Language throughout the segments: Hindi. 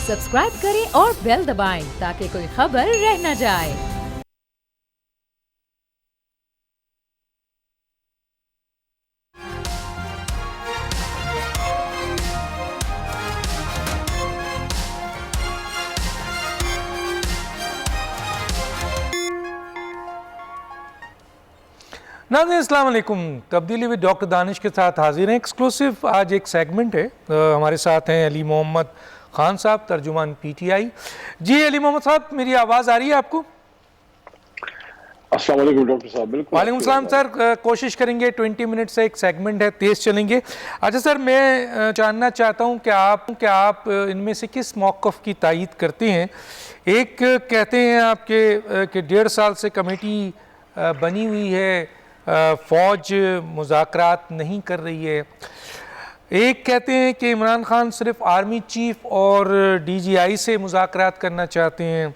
सब्सक्राइब करें और बेल दबाएं ताकि कोई खबर रह न जाए। नाज़रीन अस्सलाम वालेकुम। तब्दीली विद डॉक्टर दानिश के साथ हाजिर हैं। एक्सक्लूसिव आज एक सेगमेंट है। हमारे साथ हैं अली मोहम्मद ख़ान साहब, तर्जुमान PTI। जी अली मोहम्मद साहब, मेरी आवाज़ आ रही है आपको? अस्सलाम वालेकुम डॉक्टर साहब। बिल्कुल। वालेकुम सलाम सर। कोशिश करेंगे 20 मिनट से एक सेगमेंट है, तेज़ चलेंगे। अच्छा सर, मैं जानना चाहता हूँ कि आप इनमें से किस मौक़िफ़ की तायीद करते हैं। एक कहते हैं आपके कि 1.5 साल से कमेटी बनी हुई है, फ़ौज मुज़ाकरात नहीं कर रही है। एक कहते हैं कि इमरान खान सिर्फ आर्मी चीफ और DGI से मुज़ाकरात करना चाहते हैं,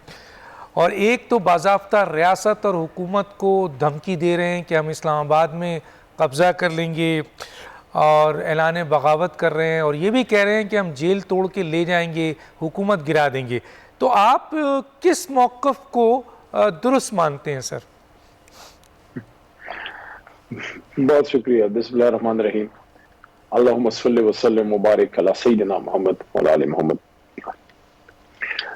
और एक तो बाज़ाफ्ता रियासत और हुकूमत को धमकी दे रहे हैं कि हम इस्लामाबाद में कब्ज़ा कर लेंगे और ऐलान बगावत कर रहे हैं, और ये भी कह रहे हैं कि हम जेल तोड़ के ले जाएंगे, हुकूमत गिरा देंगे। तो आप किस मौक़िफ़ को दुरुस्त मानते हैं सर? बहुत शुक्रिया। बिस्मिल्लाहिर्रहमानिर्रहीम। अल्लाहुम्मा सल्लि व सल्लिम मुबारक अला सय्यिदिना मोहम्मद व आले मोहम्मद।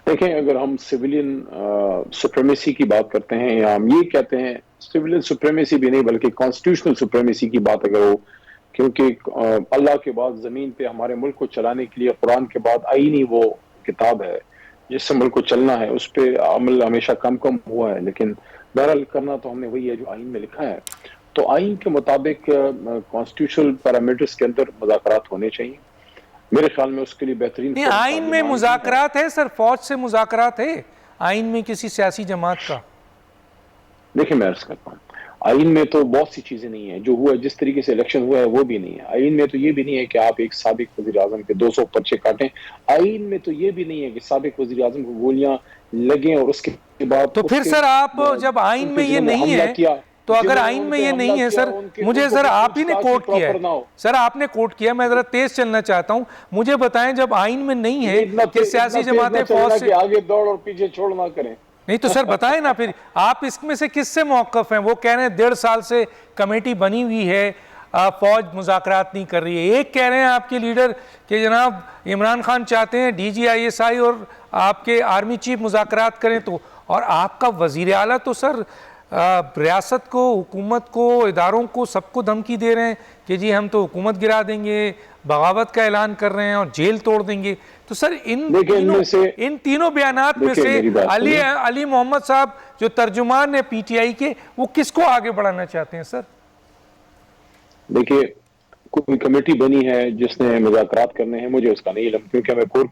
देखें, अगर हम सिविलियन सुप्रीमेसी की बात करते हैं, या हम ये कहते हैं सिविलियन सुप्रीमेसी भी नहीं बल्कि कॉन्स्टिट्यूशनल सुप्रीमेसी की बात अगर हो, क्योंकि अल्लाह के बाद ज़मीन पे हमारे मुल्क को चलाने के लिए कुरान के बाद आईनी वो किताब है जिससे मुल्क को चलना है, उस पर अमल हमेशा कम कम हुआ है, लेकिन बहरहाल करना तो हमने वही है जो आइन में लिखा है। तो आइन के मुताबिक कॉन्स्टिट्यूशनल पैरामीटर्स के अंदर मुज़ाकरात होने चाहिए। मेरे ख्याल में उसके लिए बेहतरीन नहीं, आइन में मुज़ाकरात है सर, फौज से मुज़ाकरात है आइन में किसी सियासी जमात का? देखिए, मैं अर्ज करता हूँ, आइन में तो बहुत सी चीजें नहीं है। जो हुआ, जिस तरीके से इलेक्शन हुआ है वो भी नहीं है। आइन में तो ये भी नहीं है कि आप एक साबिक वज़ीर आज़म के 200 पर्चे काटें। आइन में तो ये भी नहीं है कि साबिक वज़ीर आज़म को गोलियां लगें और उसके बाद तो फिर सर आप जब आइन में ये नहीं है, तो अगर आइन में ये नहीं है सर, मुझे सर आप ही ने कोट किया है सर, आपने कोट किया, मैं जरा तेज चलना चाहता हूं, मुझे बताएं जब आइन में नहीं है कि सियासी जमातें फौज से आगे दौड़ और पीछे छोड़ ना करें। नहीं तो सर बताएं ना, फिर आप इसमें से किससे मौक़िफ़ हैं? वो कह रहे हैं 1.5 साल से कमेटी बनी हुई है, फौज मुज़ाकरात नहीं कर रही है। एक कह रहे हैं आपके लीडर कि जनाब इमरान खान चाहते हैं DGI और आपके आर्मी चीफ मुज़ाकरात करें, तो और आपका वज़ीर आला तो सर रियासत को, हुकूमत को, इदारों को, सबको धमकी दे रहे हैं कि जी हम तो हुकूमत गिरा देंगे, बगावत का ऐलान कर रहे हैं और जेल तोड़ देंगे। तो सर इन तीनों बयानात में से अली मोहम्मद साहब जो तर्जुमान है PTI के, वो किसको आगे बढ़ाना चाहते हैं सर? देखिए, कोई कमेटी बनी है जिसने मुज़ाकरात करने हैं, मुझे उसका नहीं इल्म, क्योंकि मैं कोर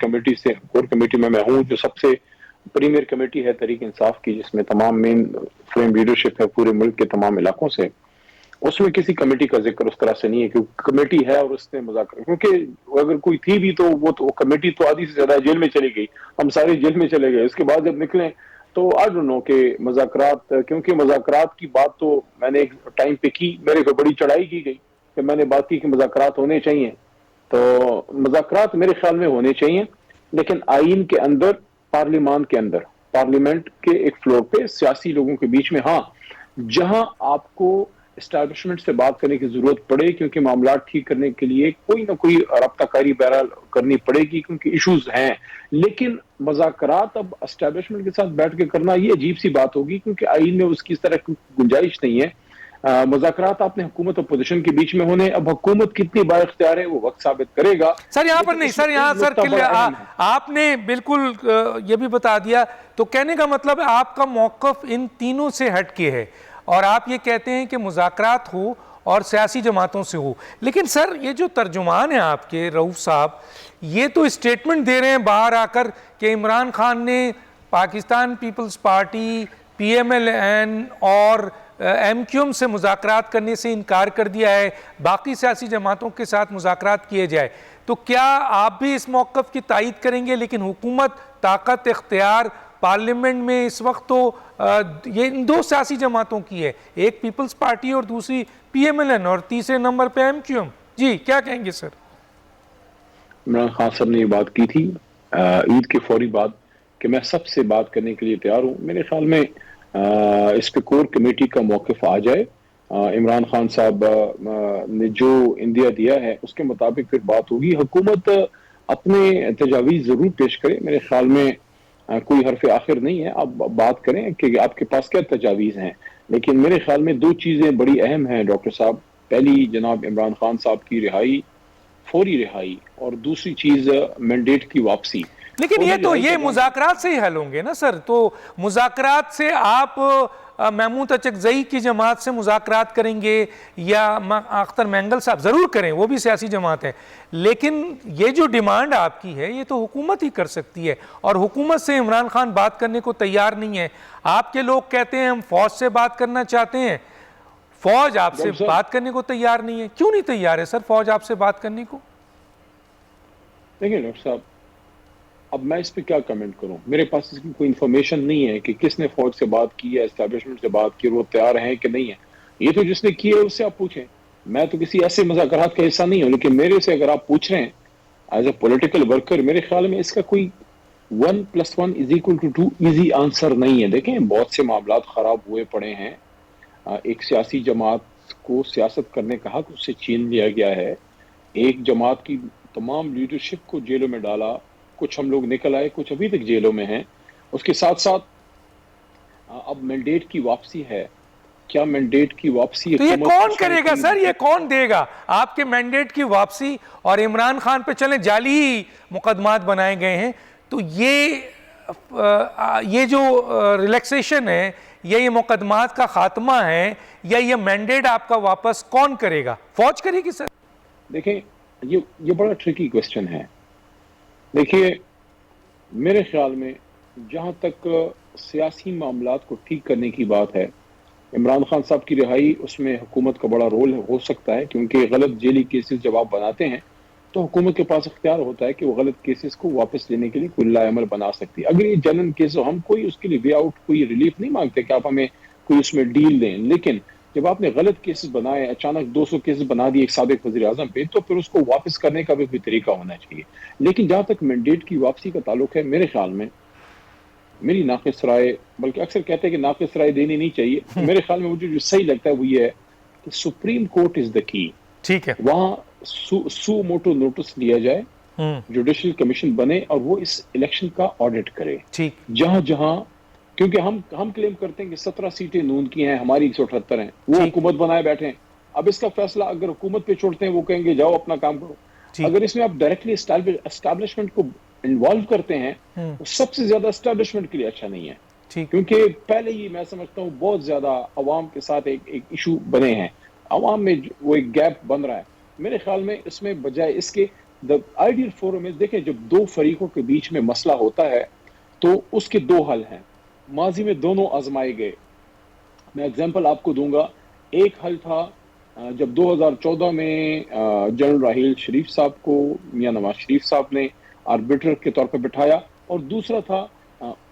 कमेटी में मैं हूँ, जो सबसे प्रीमियर कमेटी है तहरीक इंसाफ की, जिसमें तमाम मेन फ्रेम लीडरशिप है पूरे मुल्क के तमाम इलाकों से। उसमें किसी कमेटी का जिक्र उस तरह से नहीं है, क्योंकि कमेटी है और उसने मुज़ाकरा, क्योंकि अगर कोई थी भी तो वो कमेटी तो आधी से ज्यादा जेल में चली गई, हम सारे जेल में चले गए। उसके बाद जब निकले तो आई डोंट नो कि मुज़ाकरात, क्योंकि मुज़ाकरात की बात तो मैंने एक टाइम पे की, मेरे को बड़ी चढ़ाई की गई कि मैंने बात की कि मुज़ाकरात होने चाहिए। तो मुज़ाकरात मेरे ख्याल में होने चाहिए, लेकिन आइन के अंदर, पार्लियामान के अंदर, पार्लियामेंट के एक फ्लोर पे सियासी लोगों के बीच में। हाँ, जहां आपको एस्टैब्लिशमेंट से बात करने की जरूरत पड़े, क्योंकि मामला ठीक करने के लिए कोई ना कोई रब्ताकारी बहरहाल करनी पड़ेगी, क्योंकि इश्यूज हैं। लेकिन मुज़ाकरात अब एस्टैब्लिशमेंट के साथ बैठ के करना ये अजीब सी बात होगी, क्योंकि आइन में उसकी इस तरह की गुंजाइश नहीं है। मुज़ाकरात आपने हुकूमत और अपोजिशन के बीच में होने। अब हुकूमत कितनी बाइख्तियार है वो वक्त साबित करेगा। सर यहाँ पर नहीं सर, यहाँ सर आपने बिल्कुल ये भी बता दिया। तो कहने का मतलब है आपका मौक़िफ़ इन तीनों से हटके है, और आप ये कहते हैं कि मुज़ाकरात हो और सियासी जमातों से हो। लेकिन सर ये जो तर्जुमान है आपके रऊफ़ साहब, ये तो स्टेटमेंट दे रहे हैं बाहर आकर कि इमरान खान ने पाकिस्तान पीपल्स पार्टी, PMLN और MQM से मुज़ाकरात करने से इनकार कर दिया है, बाकी सियासी जमातों के साथ मुज़ाकरात किए जाए। तो क्या आप भी इस मौक़िफ़ की तायीद करेंगे? लेकिन हुकूमत, ताकत, इख्तियार पार्लियामेंट में इस वक्त तो ये इन दो सियासी जमातों की है, एक पीपल्स पार्टी और दूसरी PMLN, और तीसरे नंबर पे MQM। जी क्या कहेंगे सर? इमरान खान साहब ने ये बात की थी ईद के फौरी बाद कि मैं सबसे बात करने के लिए तैयार हूँ। मेरे ख्याल में इस पे कोर कमेटी का मौक़िफ़ आ जाए, इमरान खान साहब ने जो इंदिया दिया है उसके मुताबिक फिर बात होगी। हुकूमत अपने तजावीज़ ज़रूर पेश करे, मेरे ख्याल में कोई हरफ आखिर नहीं है। आप बात करें कि आपके पास क्या तजावीज़ हैं, लेकिन मेरे ख्याल में दो चीज़ें बड़ी अहम हैं डॉक्टर साहब। पहली जनाब इमरान खान साहब की रिहाई, फौरी रिहाई, और दूसरी चीज़ मैंडेट की वापसी। लेकिन ये मुज़ाकरात से ही हल होंगे ना सर। तो मुज़ाकरात से आप महमूद अचकज़ई की जमात से मुज़ाकरात करेंगे या अख्तर मैंगल साहब ज़रूर करें, वो भी सियासी जमात है, लेकिन ये जो डिमांड आपकी है ये तो हुकूमत ही कर सकती है, और हुकूमत से इमरान खान बात करने को तैयार नहीं है। आपके लोग कहते हैं हम फ़ौज से बात करना चाहते हैं, फ़ौज आपसे बात करने को तैयार नहीं है। क्यों नहीं तैयार है सर फ़ौज आपसे बात करने को? देखिए डॉक्टर साहब, अब मैं इस पे क्या कमेंट करूं, मेरे पास इसकी कोई इन्फॉर्मेशन नहीं है कि किसने फौज से बात की है, एस्टैब्लिशमेंट से बात की, वो तैयार है कि नहीं है। ये तो जिसने की है उससे आप पूछें, मैं तो किसी ऐसे मुज़ाकरात का हिस्सा नहीं हूं। लेकिन मेरे से अगर आप पूछ रहे हैं एज ए पॉलिटिकल वर्कर, मेरे ख्याल में इसका कोई 1+1=2 ईजी आंसर नहीं है। देखें, बहुत से मामला खराब हुए पड़े हैं। एक सियासी जमात को सियासत करने का हक उससे छीन लिया गया है। एक जमात की तमाम लीडरशिप को जेलों में डाला, कुछ हम लोग निकल आए, कुछ अभी तक जेलों में हैं। उसके साथ साथ अब मैंडेट की वापसी है। क्या मैंडेट की वापसी तो ये कौन करेगा सर, ये कौन देगा आपके मैंडेट की वापसी? और इमरान खान पे चले जाली मुकदमात बनाए गए हैं, तो ये जो रिलैक्सेशन है, ये मुकदमात का खात्मा है, या ये मैंडेट आपका वापस कौन करेगा? फौज करेगी सर? देखें, ये बड़ा ट्रिकी क्वेश्चन है। देखिए, मेरे ख्याल में जहां तक सियासी मामलात को ठीक करने की बात है, इमरान खान साहब की रिहाई, उसमें हुकूमत का बड़ा रोल हो सकता है, क्योंकि गलत जेली केसेस जब आप बनाते हैं तो हुकूमत के पास इख्तियार होता है कि वो गलत केसेस को वापस लेने के लिए कोई लाएमल बना सकती है। अगर ये जनरल केस हो, हम कोई उसके लिए वे आउट, कोई रिलीफ नहीं मांगते कि आप हमें कोई उसमें डील दें, लेकिन जब आपने गलत केसेस बनाए, अचानक 200 केसेस बना दिए एक साबिक वज़ीर आज़म पे, तो फिर उसको वापस करने का भी कोई तरीका होना चाहिए। लेकिन जहां तक मैंडेट की वापसी का ताल्लुक है, मेरे ख्याल में, मेरी नाक़िस राय, बल्कि अक्सर कहते हैं कि नाक़िस राय देनी नहीं चाहिए, तो मेरे ख्याल में मुझे जो सही लगता है वो ये है कि supreme court is the key. ठीक है, वहां सू मोटो नोटिस लिया जाए, जुडिशल कमीशन बने और वो इस इलेक्शन का ऑडिट करे। ठीक, जहां जहां, क्योंकि हम क्लेम करते हैं कि 17 सीटें नून की हैं, हमारी 178 हैं, वो हुकूमत बनाए बैठे हैं। अब इसका फैसला अगर हुकूमत पे छोड़ते हैं, वो कहेंगे जाओ अपना काम करो। अगर इसमें आप डायरेक्टली एस्टैब्लिशमेंट को इन्वॉल्व करते हैं, तो सबसे ज्यादा एस्टैब्लिशमेंट के लिए अच्छा नहीं है। क्योंकि पहले ही मैं समझता हूँ बहुत ज्यादा अवाम के साथ एक इशू बने हैं, अवाम में वो एक गैप बन रहा है। मेरे ख्याल में इसमें बजाय इसके द आइडियल फोरम है, देखें, जब दो फरीकों के बीच में मसला होता है तो उसके दो हल हैं। माजी में दोनों आजमाए गए। मैं एग्जांपल आपको दूंगा। एक हल था जब 2014 में जनरल राहील शरीफ साहब को मियां नवाज शरीफ साहब ने आर्बिटर के तौर पर बिठाया, और दूसरा था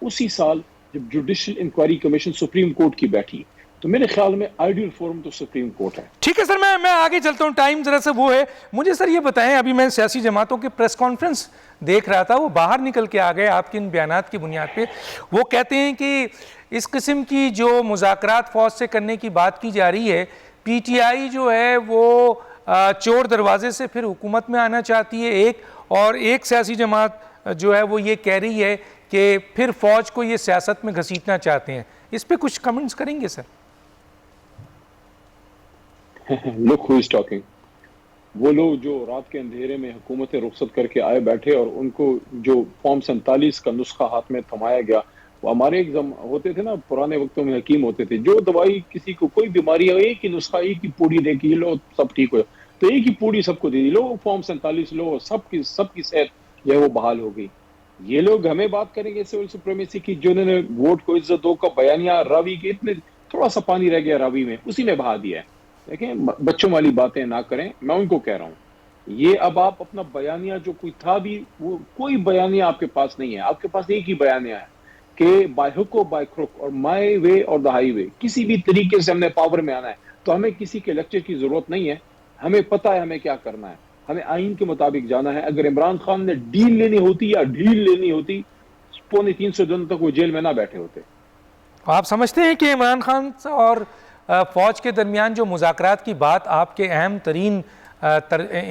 उसी साल जब judicial inquiry commission supreme court की बैठी। तो मेरे ख्याल में आइडियल फोरम तो सुप्रीम कोर्ट है। ठीक है सर, मैं आगे चलता हूँ, टाइम जरा से वो है। मुझे सर ये बताएं, अभी मैं सियासी जमातों के प्रेस कॉन्फ्रेंस देख रहा था, वो बाहर निकल के आ गए आपके इन बयानात की बुनियाद पे। वो कहते हैं कि इस किस्म की जो मुज़ाकरात फ़ौज से करने की बात की जा रही है, पीटीआई जो है वो चोर दरवाजे से फिर हुकूमत में आना चाहती है, और एक सियासी जमात जो है वो ये कह रही है कि फिर फ़ौज को ये सियासत में घसीटना चाहते हैं। इस पर कुछ कमेंट्स करेंगे sir? Look who is talking. वो लोग जो रात के अंधेरे में हुकूमतें रुखसत करके आए बैठे, और उनको जो फॉर्म 47 का नुस्खा हाथ में थमाया गया, वो हमारे एग्जाम होते थे ना, पुराने वक्तों में हकीम होते थे, जो दवाई किसी को कोई बीमारी है, एक ही नुस्खा, एक ही पूड़ी दे के लो सब ठीक हो, तो एक ही पूड़ी सबको दे दी, लो फॉर्म 47 लो, सबकी सेहत जो है वो बहाल हो गई। ये लोग हमें बात करेंगे सिविल सुप्रीमेसी की, जो उन्होंने वोट को इज्जत दो का बयानिया रावी के, इतने थोड़ा सा पानी रह गया रावी में, उसी में बहा दिया है। देखें, बच्चों वाली बातें ना करें, मैं उनको कह रहा हूं। ये अब आप अपना बयानिया जो कोई था भी, वो कोई बयानिया आपके पास नहीं है। आपके पास एक ही बयानिया है कि बाय हुक और बाय क्रुक, और माय वे और द हाईवे, किसी भी तरीके से हमने पावर में आना है। तो हमें किसी के लेक्चर की जरूरत नहीं है, हमें पता है हमें क्या करना है। हमें आइन के मुताबिक जाना है। अगर इमरान खान ने डील लेनी होती या ढील लेनी होती, 350 दिन तक वो जेल में ना बैठे होते। आप समझते हैं कि इमरान खान और फ़ौज के दरमियान जो मुज़ाकरात की बात आपके अहम तरीन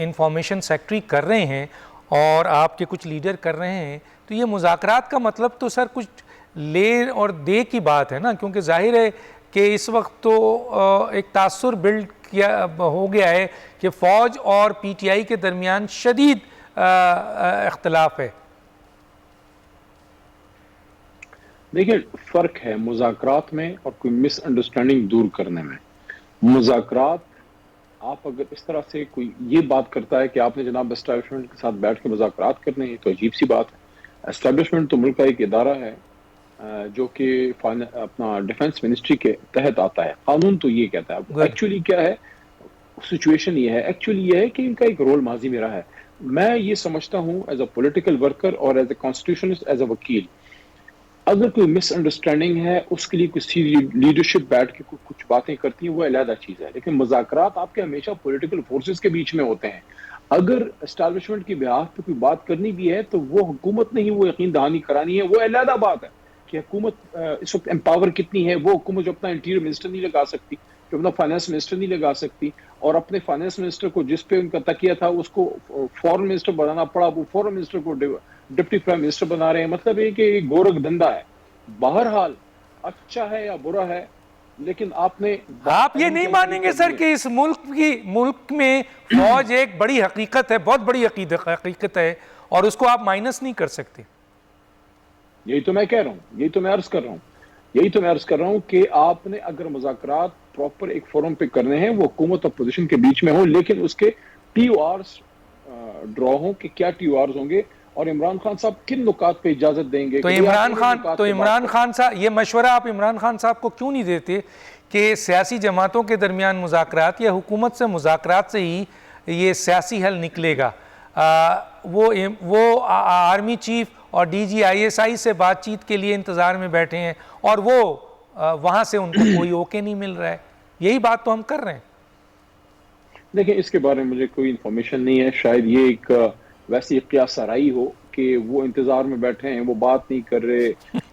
इंफॉर्मेशन सेक्रेटरी कर रहे हैं और आपके कुछ लीडर कर रहे हैं, तो ये मुज़ाकरात का मतलब तो सर कुछ ले और दे की बात है ना, क्योंकि जाहिर है कि इस वक्त तो एक तासुर बिल्ड किया हो गया है कि फ़ौज और पीटीआई के दरमियान शदीद इख्तलाफ है। देखिए, फर्क है मुज़ाकरात में और कोई मिसअंडरस्टैंडिंग दूर करने में। मुज़ाकरात, आप अगर इस तरह से कोई ये बात करता है कि आपने जनाब एस्टैब्लिशमेंट के साथ बैठ के मुज़ाकरात करने हैं, तो अजीब सी बात है। एस्टैब्लिशमेंट तो मुल्क का एक इदारा है जो कि अपना डिफेंस मिनिस्ट्री के तहत आता है। कानून तो ये कहता है। एक्चुअली क्या है सिचुएशन, ये है एक्चुअली ये है कि इनका एक रोल माजी में रहा है। मैं ये समझता हूँ एज अ पॉलिटिकल वर्कर और as a constitutionist, as a वकील, अगर कोई मिसअंडरस्टैंडिंग है उसके लिए किसी लीडरशिप बैठ के कुछ बातें करती है, वो अलग चीज है। लेकिन मुज़ाकरात आपके हमेशा पॉलिटिकल फोर्सेस के बीच में होते हैं। अगर एस्टैब्लिशमेंट की बिहाफ पे कोई बात करनी भी है तो वो हुकूमत ने ही वो यकीन दहानी करानी है। वो अलग बात है कि हुकूमत इस वक्त एम्पावर कितनी है। वो हुकूमत जो अपना इंटीरियर मिनिस्टर नहीं लगा सकती, जो अपना फाइनेंस मिनिस्टर नहीं लगा सकती, और अपने फाइनेंस मिनिस्टर को जिस पे उनका तकिया था उसको फॉरेन मिनिस्टर बनाना पड़ा, वो फॉरेन मिनिस्टर को डिप्टी प्राइम मिनिस्टर बना रहे हैं। मतलब ये कि गोरख धंधा है। बहरहाल अच्छा है या बुरा है, लेकिन आप ये नहीं मानेंगे सर कि इस मुल्क में फौज एक बड़ी हकीकत है, बहुत बड़ी हकीकत है, और उसको आप माइनस नहीं कर सकते। यही तो मैं कह रहा हूँ, यही तो मैं अर्ज कर रहा हूँ कि आपने अगर मुज़ाकरात प्रॉपर एक फोरम पे करने हैं, वो हुकूमत और पोजीशन के बीच में हो, लेकिन उसके TORs ड्रॉ हों कि क्या TORs होंगे और इमरान खान साहब किन नुकात पे इजाजत देंगे। तो इमरान खान साहब, ये मशवरा आप इमरान खान साहब को क्यों नहीं देते कि सियासी जमातों के दरमियान मुज़ाकरात या हुकूमत से मुज़ाकरात से ही ये सियासी हल निकलेगा? वो आर्मी चीफ और DG ISI से बातचीत के लिए इंतज़ार में बैठे हैं और वो वहाँ से उनको कोई ओके नहीं मिल रहा है। यही बात तो हम कर रहे हैं। देखिए, इसके बारे में मुझे कोई इन्फॉर्मेशन नहीं है। शायद ये एक वैसी क़ियास-आराई हो कि वो इंतजार में बैठे हैं, वो बात नहीं कर रहे,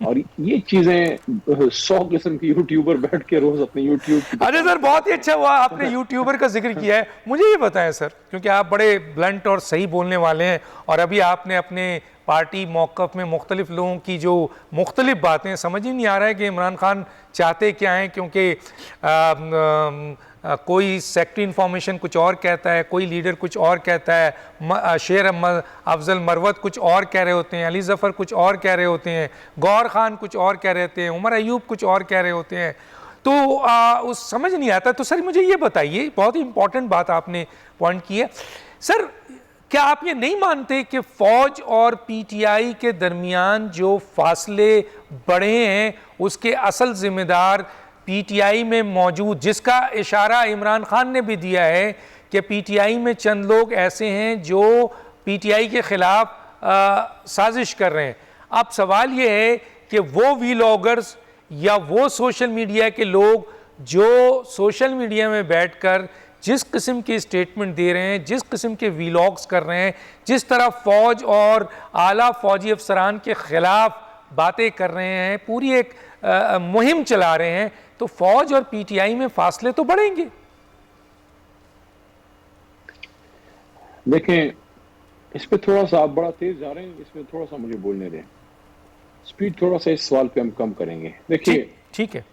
और ये चीजें 100 किस्म के यूट्यूबर बैठ के रोज अपने यूट्यूब। अरे सर, बहुत ही अच्छा हुआ आपने यूट्यूबर का जिक्र किया है। मुझे ये बताएं सर, क्योंकि आप बड़े ब्लंट और सही बोलने वाले हैं, और अभी आपने अपने पार्टी मौक़िफ़ में मुख्तलिफ लोगों की जो मुख्तलिफ बातें, समझ ही नहीं आ रहा है कि इमरान खान चाहते क्या हैं, क्योंकि कोई सेक्रेटरी इंफॉर्मेशन कुछ और कहता है, कोई लीडर कुछ और कहता है, शेर अफजल मरवत कुछ और कह रहे होते हैं, अली ज़फ़र कुछ और कह रहे होते हैं, गौर खान कुछ और कह रहे होते हैं, उमर अयूब कुछ और कह रहे होते हैं, तो उस समझ नहीं आता। तो सर मुझे ये बताइए, बहुत ही इंपॉर्टेंट बात आपने पॉइंट की है सर, क्या आप ये नहीं मानते कि फ़ौज और PTI के दरमियान जो फासले बढ़े हैं उसके असल ज़िम्मेदार PTI में मौजूद, जिसका इशारा इमरान खान ने भी दिया है कि PTI में चंद लोग ऐसे हैं जो PTI के ख़िलाफ़ साजिश कर रहे हैं। अब सवाल ये है कि वो वीलॉगर्स या वो सोशल मीडिया के लोग जो सोशल मीडिया में बैठकर जिस किस्म की स्टेटमेंट दे रहे हैं, जिस किस्म के वीलॉग्स कर रहे हैं, जिस तरह फ़ौज और आला फ़ौजी अफसरान के ख़िलाफ़ बातें कर रहे हैं, पूरी एक मुहिम चला रहे हैं, तो फ़ौज और PTI में फासले तो बढ़ेंगे। देखें, इस पे थोड़ा सा आप बड़ा तेज जा रहे हैं, इसमें थोड़ा सा मुझे बोलने दें, स्पीड थोड़ा सा इस सवाल पे हम कम करेंगे। देखिए, ठीक है,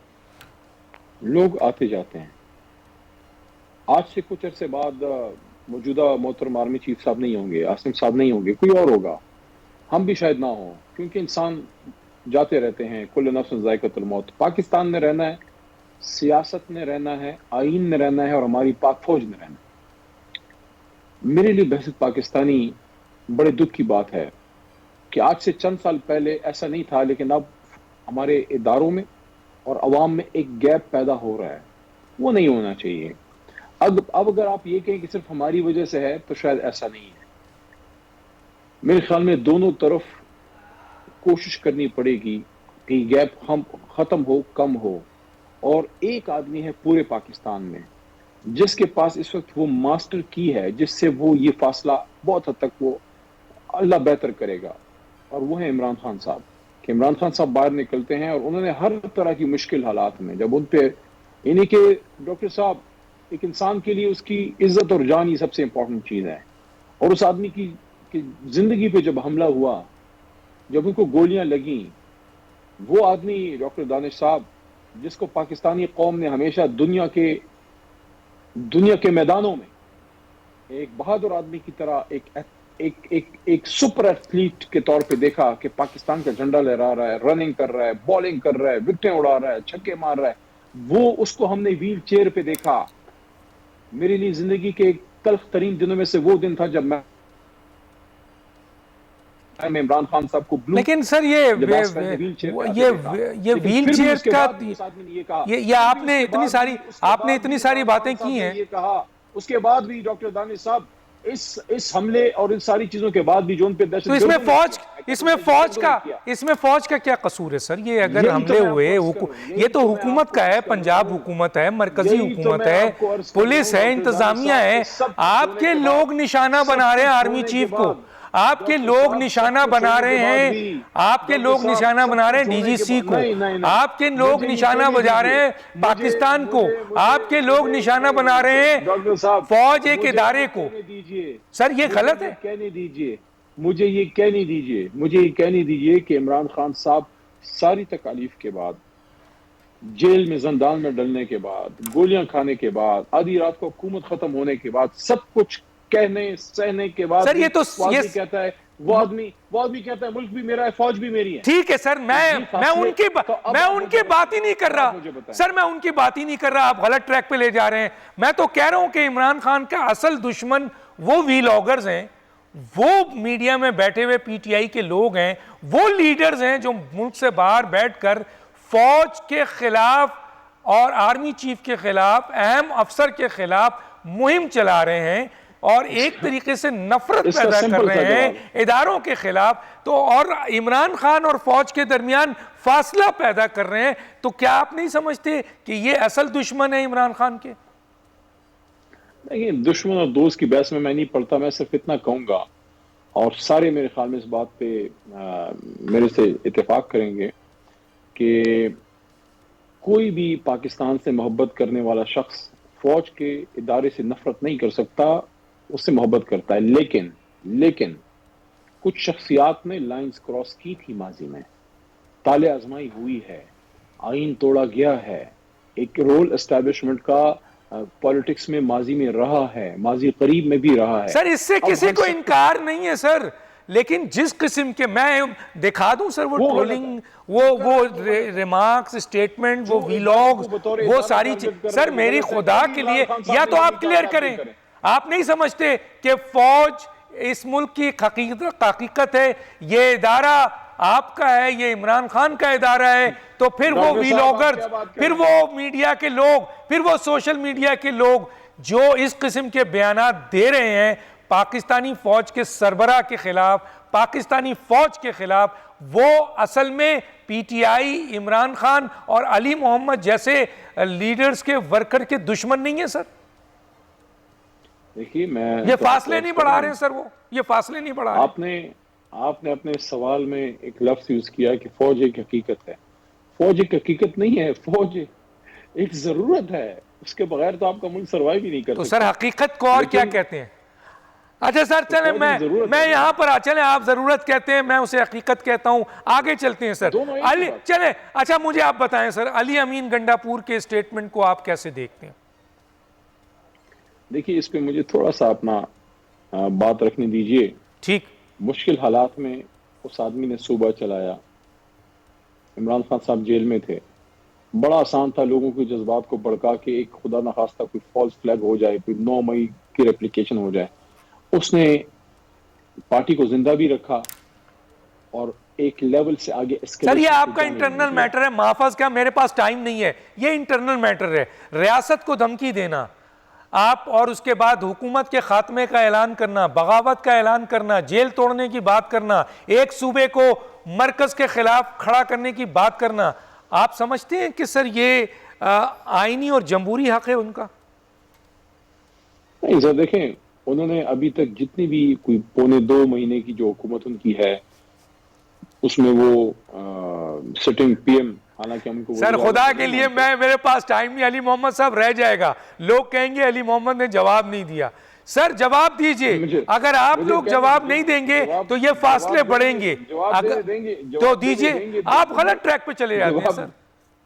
लोग आते जाते हैं। आज से कुछ अरसे बाद मौजूदा मोहतरम आर्मी चीफ साहब नहीं होंगे, आसिम साहब नहीं होंगे, कोई और होगा, हम भी शायद ना हो, क्योंकि इंसान जाते रहते हैं। कुल्लु नफ्सिन ज़ाइक़तुल मौत। पाकिस्तान में रहना है, सियासत में रहना है, आईन में रहना है, और हमारी पाक फौज में रहना है। मेरे लिए बहसियत पाकिस्तानी बड़े दुख की बात है कि आज से चंद साल पहले ऐसा नहीं था, लेकिन अब हमारे इदारों में और अवाम में एक गैप पैदा हो रहा है। वो नहीं होना चाहिए। अब अगर आप ये कहें कि सिर्फ हमारी वजह से है, तो शायद ऐसा नहीं है। मेरे ख्याल में दोनों तरफ कोशिश करनी पड़ेगी कि गैप हम खत्म हो, कम हो। और एक आदमी है पूरे पाकिस्तान में जिसके पास इस वक्त वो मास्टर की है, जिससे वो ये फासला बहुत हद तक वो अल्लाह बेहतर करेगा, और वो है इमरान खान साहब। कि इमरान खान साहब बाहर निकलते हैं और उन्होंने हर तरह की मुश्किल हालात में जब उन पे यानी कि डॉक्टर साहब, एक इंसान के लिए उसकी इज्जत और जान ही सबसे इंपॉर्टेंट चीज है, और उस आदमी की जिंदगी पे जब हमला हुआ, जब उनको गोलियां लगी, वो आदमी डॉक्टर दानिश साहब जिसको पाकिस्तानी कौम ने हमेशा दुनिया के मैदानों में एक बहादुर आदमी की तरह एक सुपर एथलीट के तौर पे देखा कि पाकिस्तान का झंडा लहरा रहा है, रनिंग कर रहा है, बॉलिंग कर रहा है, विकेटें उड़ा रहा है, छक्के मार रहा है, वो उसको हमने व्हील चेयर पे देखा। मेरे लिए जिंदगी के तल्ख तरीन दिनों में से वो दिन था जब मैं इमरान खान साहब को लेकिन सर ये व्हील चेयर का ये आपने इतनी सारी बातें की हैं, ये कहा। उसके बाद भी डॉक्टर दानिश साहब इस हमले और इन सारी चीजों के बाद भी जो उन पे दहशत, तो इसमें फौज का क्या कसूर है सर? ये अगर हमले हुए, ये तो हुकूमत का है, पंजाब हुकूमत है, मरकजी हुकूमत है, पुलिस है, इंतजामिया है। आपके लोग निशाना बना रहे हैं आर्मी चीफ को, आपके लोग निशाना बना रहे हैं, आपके लोग निशाना बना रहे हैं डीजीसी को, आपके लोग निशाना बजा रहे हैं पाकिस्तान को, आपके लोग निशाना बना रहे हैं फौज एक इदारे को। सर ये गलत है। कहने दीजिए, मुझे ये कहने दीजिए कि इमरान खान साहब सारी तकालीफ के बाद, जेल में जंदान में डलने के बाद, गोलियां खाने के बाद, आधी रात को हुकूमत खत्म होने के बाद, सब कुछ कहने सहने के बाद, सर ये कहता है, वो आदमी कहता है मुल्क भी मेरा है, फौज भी मेरी है। ठीक है सर, मैं उनकी बात ही नहीं कर रहा सर, मैं उनकी बात ही नहीं कर रहा, आप गलत ट्रैक पे ले जा रहे हैं। मैं तो कह रहा हूं कि इमरान खान का असल दुश्मन वो व्लॉगर्स हैं, वो मीडिया में बैठे हुए पीटीआई के लोग हैं, वो लीडर्स हैं जो मुल्क से बाहर बैठकर फौज के खिलाफ और आर्मी चीफ के खिलाफ, अहम अफसर के खिलाफ मुहिम चला रहे हैं और एक तरीके से नफरत पैदा कर रहे हैं इदारों के खिलाफ, तो और इमरान खान और फौज के दरमियान फासला पैदा कर रहे हैं। तो क्या आप नहीं समझते कि ये असल दुश्मन है इमरान खान के? देखिए, दुश्मन और दोस्त की बहस में मैं नहीं पढ़ता, मैं सिर्फ इतना कहूंगा, और सारे मेरे ख्याल में इस बात पे मेरे से इत्तेफाक करेंगे कि कोई भी पाकिस्तान से मोहब्बत करने वाला शख्स फौज के इदारे से नफरत नहीं कर सकता, उससे मोहब्बत करता है। लेकिन कुछ शख्सियात ने लाइंस क्रॉस की थी माजी में, ताले आजमाई हुई है, आइन तोड़ा गया है, एक रोल एस्टैब्लिशमेंट का पॉलिटिक्स में माजी में रहा है, माजी करीब में भी रहा है सर, इससे किसी को इनकार नहीं है सर। लेकिन जिस किस्म के, मैं दिखा दूं सर वो ट्रोलिंग, वो रिमार्क्स, स्टेटमेंट, वो वीलॉग, वो सारी चीज, सर मेरी खुदा के लिए, या तो आप क्लियर करें, आप नहीं समझते कि फौज इस मुल्क की हकीकत है, ये इदारा आपका है, ये इमरान खान का इदारा है, तो फिर वो वीलॉगर्स, फिर वो मीडिया के लोग, फिर वो सोशल मीडिया के लोग जो इस किस्म के बयानात दे रहे हैं पाकिस्तानी फौज के सरबराह के खिलाफ, पाकिस्तानी फौज के खिलाफ, वो असल में पीटीआई, इमरान खान और अली मोहम्मद जैसे लीडर्स के, वर्कर के दुश्मन नहीं है सर। देखिए, मैं ये फासले नहीं बढ़ा रहे हैं सर, वो ये फासले नहीं बढ़ा रहे। आपने अपने सवाल में एक लफ्ज यूज किया कि फौज एक हकीकत है। फौज एक हकीकत नहीं है, फौज एक जरूरत है, उसके बगैर तो आपका मुल्क सर्वाइव ही नहीं कर सकता। तो सर हकीकत को और क्या कहते हैं? अच्छा सर चले, मैं यहां पर चले, आप जरूरत कहते हैं, मैं उसे हकीकत कहता हूं, आगे चलते हैं सर। अली चले, अच्छा मुझे आप बताएं सर, अली अमीन गंडापुर के स्टेटमेंट को आप कैसे देखते हैं? देखिए, इस पे मुझे थोड़ा सा अपना बात रखने दीजिए। ठीक। मुश्किल हालात में उस आदमी ने सूबा चलाया, इमरान खान साहब जेल में थे, बड़ा आसान था लोगों के जज्बात को भड़का के एक खुदा न खास्ता कोई फॉल्स फ्लैग हो जाए, कोई 9 मई की रेप्लिकेशन हो जाए। उसने पार्टी को जिंदा भी रखा और एक लेवल से आगे। सर ये आपका इंटरनल मैटर है, माफज का, मेरे पास टाइम नहीं है, ये इंटरनल मैटर है। रियासत को धमकी देना आप, और उसके बाद हुकूमत के खात्मे का ऐलान करना, बगावत का ऐलान करना, जेल तोड़ने की बात करना, एक सूबे को मरकज के खिलाफ खड़ा करने की बात करना, आप समझते हैं कि सर ये आईनी और जमहूरी हक है उनका? नहीं सर, देखें उन्होंने अभी तक जितनी भी कोई 1.25 महीने की जो हुकूमत उनकी है उसमें वो सिटिंग पीएम, हालांकि हमको सर खुदा के लिए मैं, मेरे पास टाइम नहीं, अली मोहम्मद साहब रह जाएगा, लोग कहेंगे अली मोहम्मद ने जवाब नहीं दिया। सर जवाब दीजिए, अगर आप लोग जवाब नहीं देंगे तो ये फासले बढ़ेंगे, अगर तो दीजिए, आप गलत ट्रैक पे चले जाते हैं सर।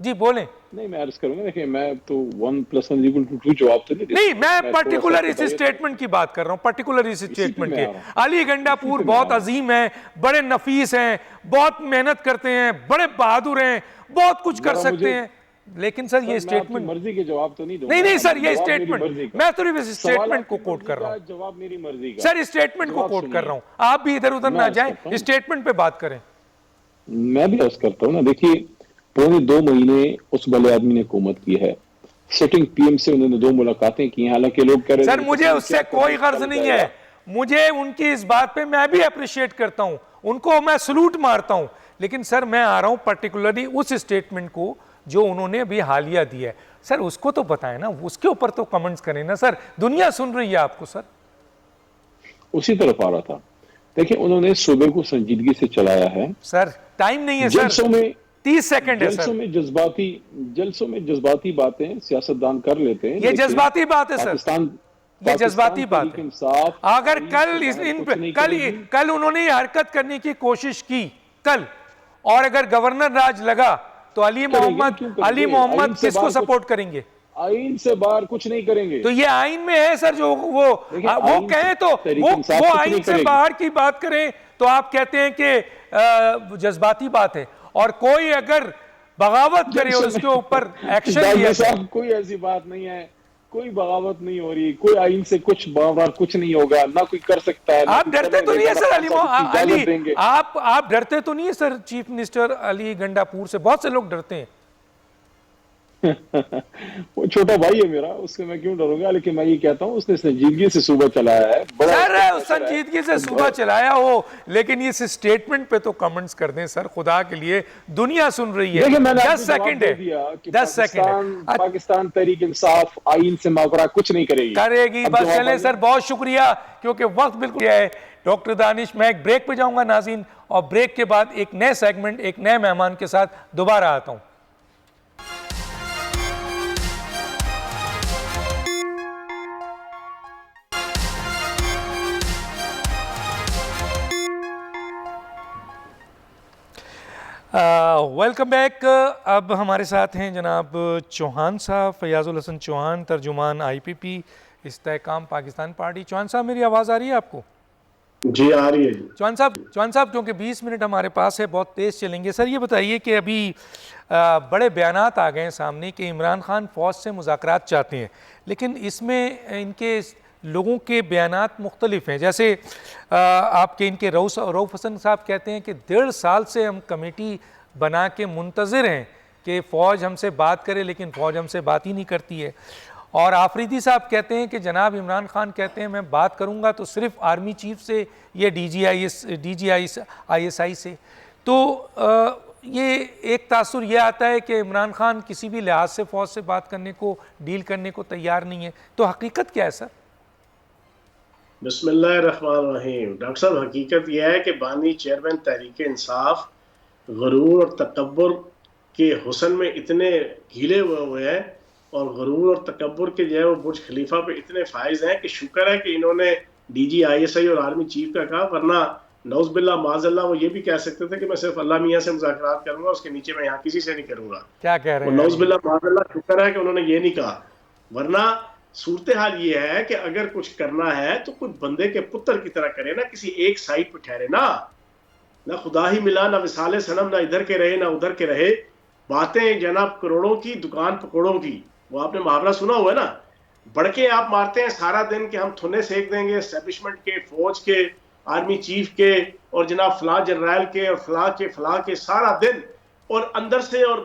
जी बोलें। नहीं मैं अर्ज करूंगा, देखिए मैं तो 1+1=2 जवाब तो नहीं, मैं पर्टिकुलर इस स्टेटमेंट की बात कर रहा हूं, पर्टिकुलर इस स्टेटमेंट के। अली गंडापुर बहुत अजीम है, बड़े नफीस हैं, बहुत मेहनत करते हैं, बड़े बहादुर हैं, बहुत कुछ कर सकते हैं, लेकिन सर ये स्टेटमेंट मर्जी के जवाब तो नहीं दूंगा। नहीं सर, ये स्टेटमेंट, मैं सिर्फ इस स्टेटमेंट को कोट कर रहा हूं, जवाब मेरी मर्जी का सर स्टेटमेंट को कोट कर रहा हूं, आप भी इधर उधर ना जाएं, स्टेटमेंट पे बात करें। मैं भी अर्ज करता हूं ना, देखिए 2.25 महीने उस भले आदमी ने हुकूमत की है, सिटिंग पीएम से उन्होंने 2 मुलाकातें की, हालांकि लोग कह रहे हैं सर मुझे उससे कोई गर्ज नहीं है, मुझे उनकी इस बात पे मैं भी अप्रिशिएट करता हूं, उनको मैं सलूट मारता हूं, लेकिन सर मैं आ रहा हूं पर्टिकुलरली उस स्टेटमेंट को जो उन्होंने अभी हालिया दिया है, सर उसको तो बताएं ना, उसके ऊपर तो कमेंट्स करें ना सर, दुनिया सुन रही है आपको सर। उसी तरफ आ रहा था, देखिए उन्होंने सूबे को संजीदगी से चलाया है। सर टाइम नहीं है सर, जलसों में 30 सेकंड है सर। जलसों में जज्बाती बातें सियासतदान कर लेते हैं, ये जज्बाती बात है सर, ये जज्बाती बात है। अगर कल उन्होंने हरकत करने की कोशिश की कल, और अगर गवर्नर राज लगा तो अली मोहम्मद किसको सपोर्ट करेंगे? आइन से बाहर कुछ नहीं करेंगे। तो ये आइन में है सर, जो वो कहें तो वो आइन से बाहर की बात करें तो आप कहते हैं कि जज्बाती बात है, और कोई अगर बगावत करे और उसके ऊपर एक्शन लिया जाए, कोई ऐसी बात नहीं है, कोई बगावत नहीं हो रही, कोई आइन से कुछ बार कुछ नहीं होगा, ना कोई कर सकता है। आप डरते तो नहीं है सर अली, आप डरते तो नहीं है sir chief minister Ali Gandapur से? बहुत से लोग डरते हैं। वो छोटा भाई है मेरा, उससे मैं क्यों डरूंगा, लेकिन मैं ये कहता हूँ उसने संजीदगी से सूबा चलाया है, सर संजीदगी से सूबा चलाया हो, लेकिन इस स्टेटमेंट पे तो कमेंट्स कर दें सर, खुदा के लिए, दुनिया सुन रही है। 10 सेकंड है, 10 सेकंड। पाकिस्तान तहरीक इंसाफ आइन से मावरा कुछ नहीं करेगी। बस चले सर, बहुत शुक्रिया, क्योंकि वक्त बिल्कुल है। डॉक्टर दानिश, मैं एक ब्रेक पे जाऊंगा नाज़रीन, और ब्रेक के बाद एक नए सेगमेंट, एक नए मेहमान के साथ दोबारा आता हूं। Welcome back. अब हमारे साथ हैं जनाब चौहान साहब, फयाजुल हसन चौहान, तर्जुमान IPP इस्तेहकाम पाकिस्तान पार्टी। चौहान साहब मेरी आवाज़ आ रही है आपको? जी आ रही है। चौहान साहब क्योंकि 20 मिनट हमारे पास है, बहुत तेज़ चलेंगे। सर ये बताइए कि अभी बड़े बयानात आ गए हैं सामने कि इमरान खान फ़ौज से मुज़ाकरात चाहते हैं, लेकिन इसमें इनके लोगों के बयानात मुख्तलिफ हैं। जैसे आपके इनके रऊफ़ हसन साहब कहते हैं कि 1.5 साल से हम कमेटी बना के मुंतज़िर हैं कि फ़ौज हमसे बात करे, लेकिन फ़ौज हमसे बात ही नहीं करती है। और आफरीदी साहब कहते हैं कि जनाब इमरान खान कहते हैं मैं बात करूंगा तो सिर्फ आर्मी चीफ से या DGISI से। तो ये एक तासुर ये आता है कि इमरान खान किसी भी लिहाज से फ़ौज से बात करने को, डील करने को तैयार नहीं है। तो हकीकत क्या है सर? बिस्मिल्लाहिर्रहमानिर्रहीम। डॉक्टर साहब, हकीकत यह है कि बानी चेयरमैन तहरीक इंसाफ गरूर और तकब्बुर के हुसन में इतने घिले हुए हैं, और गरूर और तकब्बुर के जो है वो बुर्ज खलीफा पे इतने फाइज हैं कि शुक्र है कि इन्होंने DGISI और आर्मी चीफ का कहा, वरना नौज़बिल्ला माज़अल्लाह वो ये भी कह सकते थे कि मैं सिर्फ अल्लाह मियाँ से मुज़ाकरात करूंगा, उसके नीचे मैं यहाँ किसी से नहीं करूंगा। क्या कह रहे हैं? नौज़बिल्ला माज़अल्लाह शुक्र है कि उन्होंने ये नहीं कहा, वरना सूरत हाल ये है कि अगर कुछ करना है तो कुछ बंदे के पुत्र की तरह करे ना, किसी एक साइड पे ठहरे ना खुदा ही मिला, ना विसाले सनम, ना इधर के रहे ना उधर के रहे। बातें जनाब करोड़ों की, दुकान पकौड़ों की। वो आपने मुहावरा सुना हुआ है ना, बड़के आप मारते हैं सारा दिन कि हम थुने सेक देंगे एस्टेब्लिशमेंट के, फौज के, आर्मी चीफ के, और जनाब फला जनरल के, और फला के सारा दिन, और अंदर से और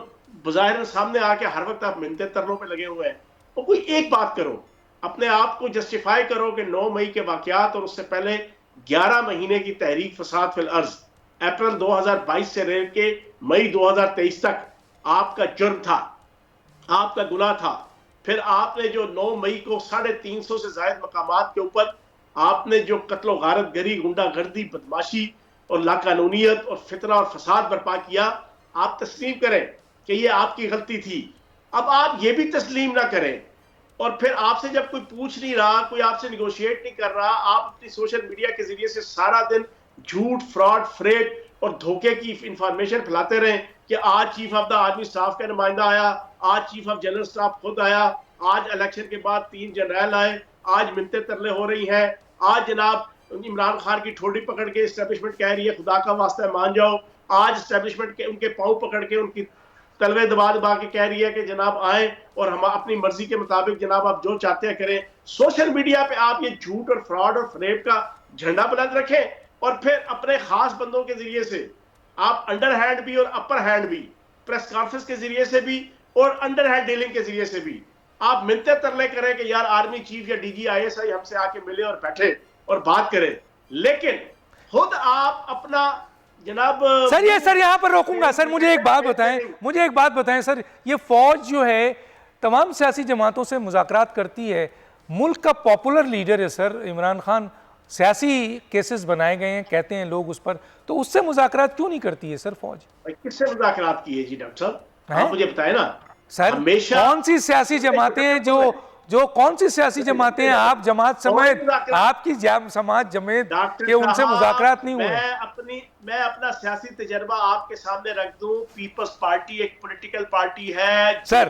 बज़ाहिर सामने आके हर वक्त आप मिन्नते तरलों पे लगे हुए हैं। और कोई एक बात करो, अपने आप को जस्टिफाई करो कि 9 मई के वाकयात और उससे पहले 11 महीने की तहरीक फसाद फिल अर्ज, अप्रैल 2022 से रह के मई 2023 तक आपका जुर्म था, आपका गुनाह था। फिर आपने जो 9 मई को 350 से ज्यादा मकामात के ऊपर आपने जो कत्लो गारत गरी, गुंडागर्दी, बदमाशी और लाकानूनियत और फितना और फसाद बर्पा किया, आप तस्लीम करें कि ये आपकी गलती थी। अब आप ये भी तस्लीम ना करें और फिर आपसे जब कोई पूछ नहीं रहा, कोई आपसे निगोशिएट नहीं कर रहा, आप अपनी सोशल मीडिया के जरिए से सारा दिन झूठ, फ्रॉड, फ्रेड और धोखे की इंफॉर्मेशन फैलाते रहे कि आज chief of the army staff का नुमाइंदा आया, आज चीफ ऑफ जनरल स्टाफ खुद आया, आज इलेक्शन के बाद 3 जनरल आए, आज मिन्नतें तरले हो रही हैं, आज जनाब इमरान खान की ठोड़ी पकड़ के एस्टेब्लिशमेंट कह रही है खुदा का वास्ता मान जाओ, आज एस्टेब्लिशमेंट के उनके पाँव पकड़ के उनकी तलवे दबा दबा के कह रही है कि जनाब आए और हम अपनी मर्जी के मुताबिक जनाब आप जो चाहते हैं करें। सोशल मीडिया पे आप ये झूठ और फ्रॉड और फ्रेब का झंडा बुलंद रखें और फिर अपने खास बंदों के जरिए से आप अंडर हैंड भी और अपर हैंड भी, प्रेस कॉन्फ्रेंस के जरिए से भी और अंडर हैंड डीलिंग के जरिए से भी आप मिलते तरले करें कि यार आर्मी चीफ या डीजी आईएसआई हमसे आके मिले और बैठे और बात करें, लेकिन खुद आप अपना जनाब सर यहाँ पर रोकूंगा सर। मुझे एक बात बताएं सर, ये फौज जो है तमाम सियासी जमातों से मुज़ाकरात करती है, मुल्क का पॉपुलर लीडर है सर इमरान खान, सियासी केसेस बनाए गए हैं कहते हैं लोग उस पर, तो उससे मुज़ाकरात क्यों नहीं करती है सर फौज? किससे मुज़ाकरात की है जी डॉक्टर साहब, आप मुझे बताएं ना सर। कौन सी सियासी जमातें हैं जो कौन सी सियासी जमातें हैं, आप जमात समेत आपकी समाज जमेत के उनसे मुज़ाकरात नहीं हुए? मैं अपना सियासी तजर्बा आपके सामने रख दूं। पीपल्स पार्टी एक पॉलिटिकल पार्टी है सर,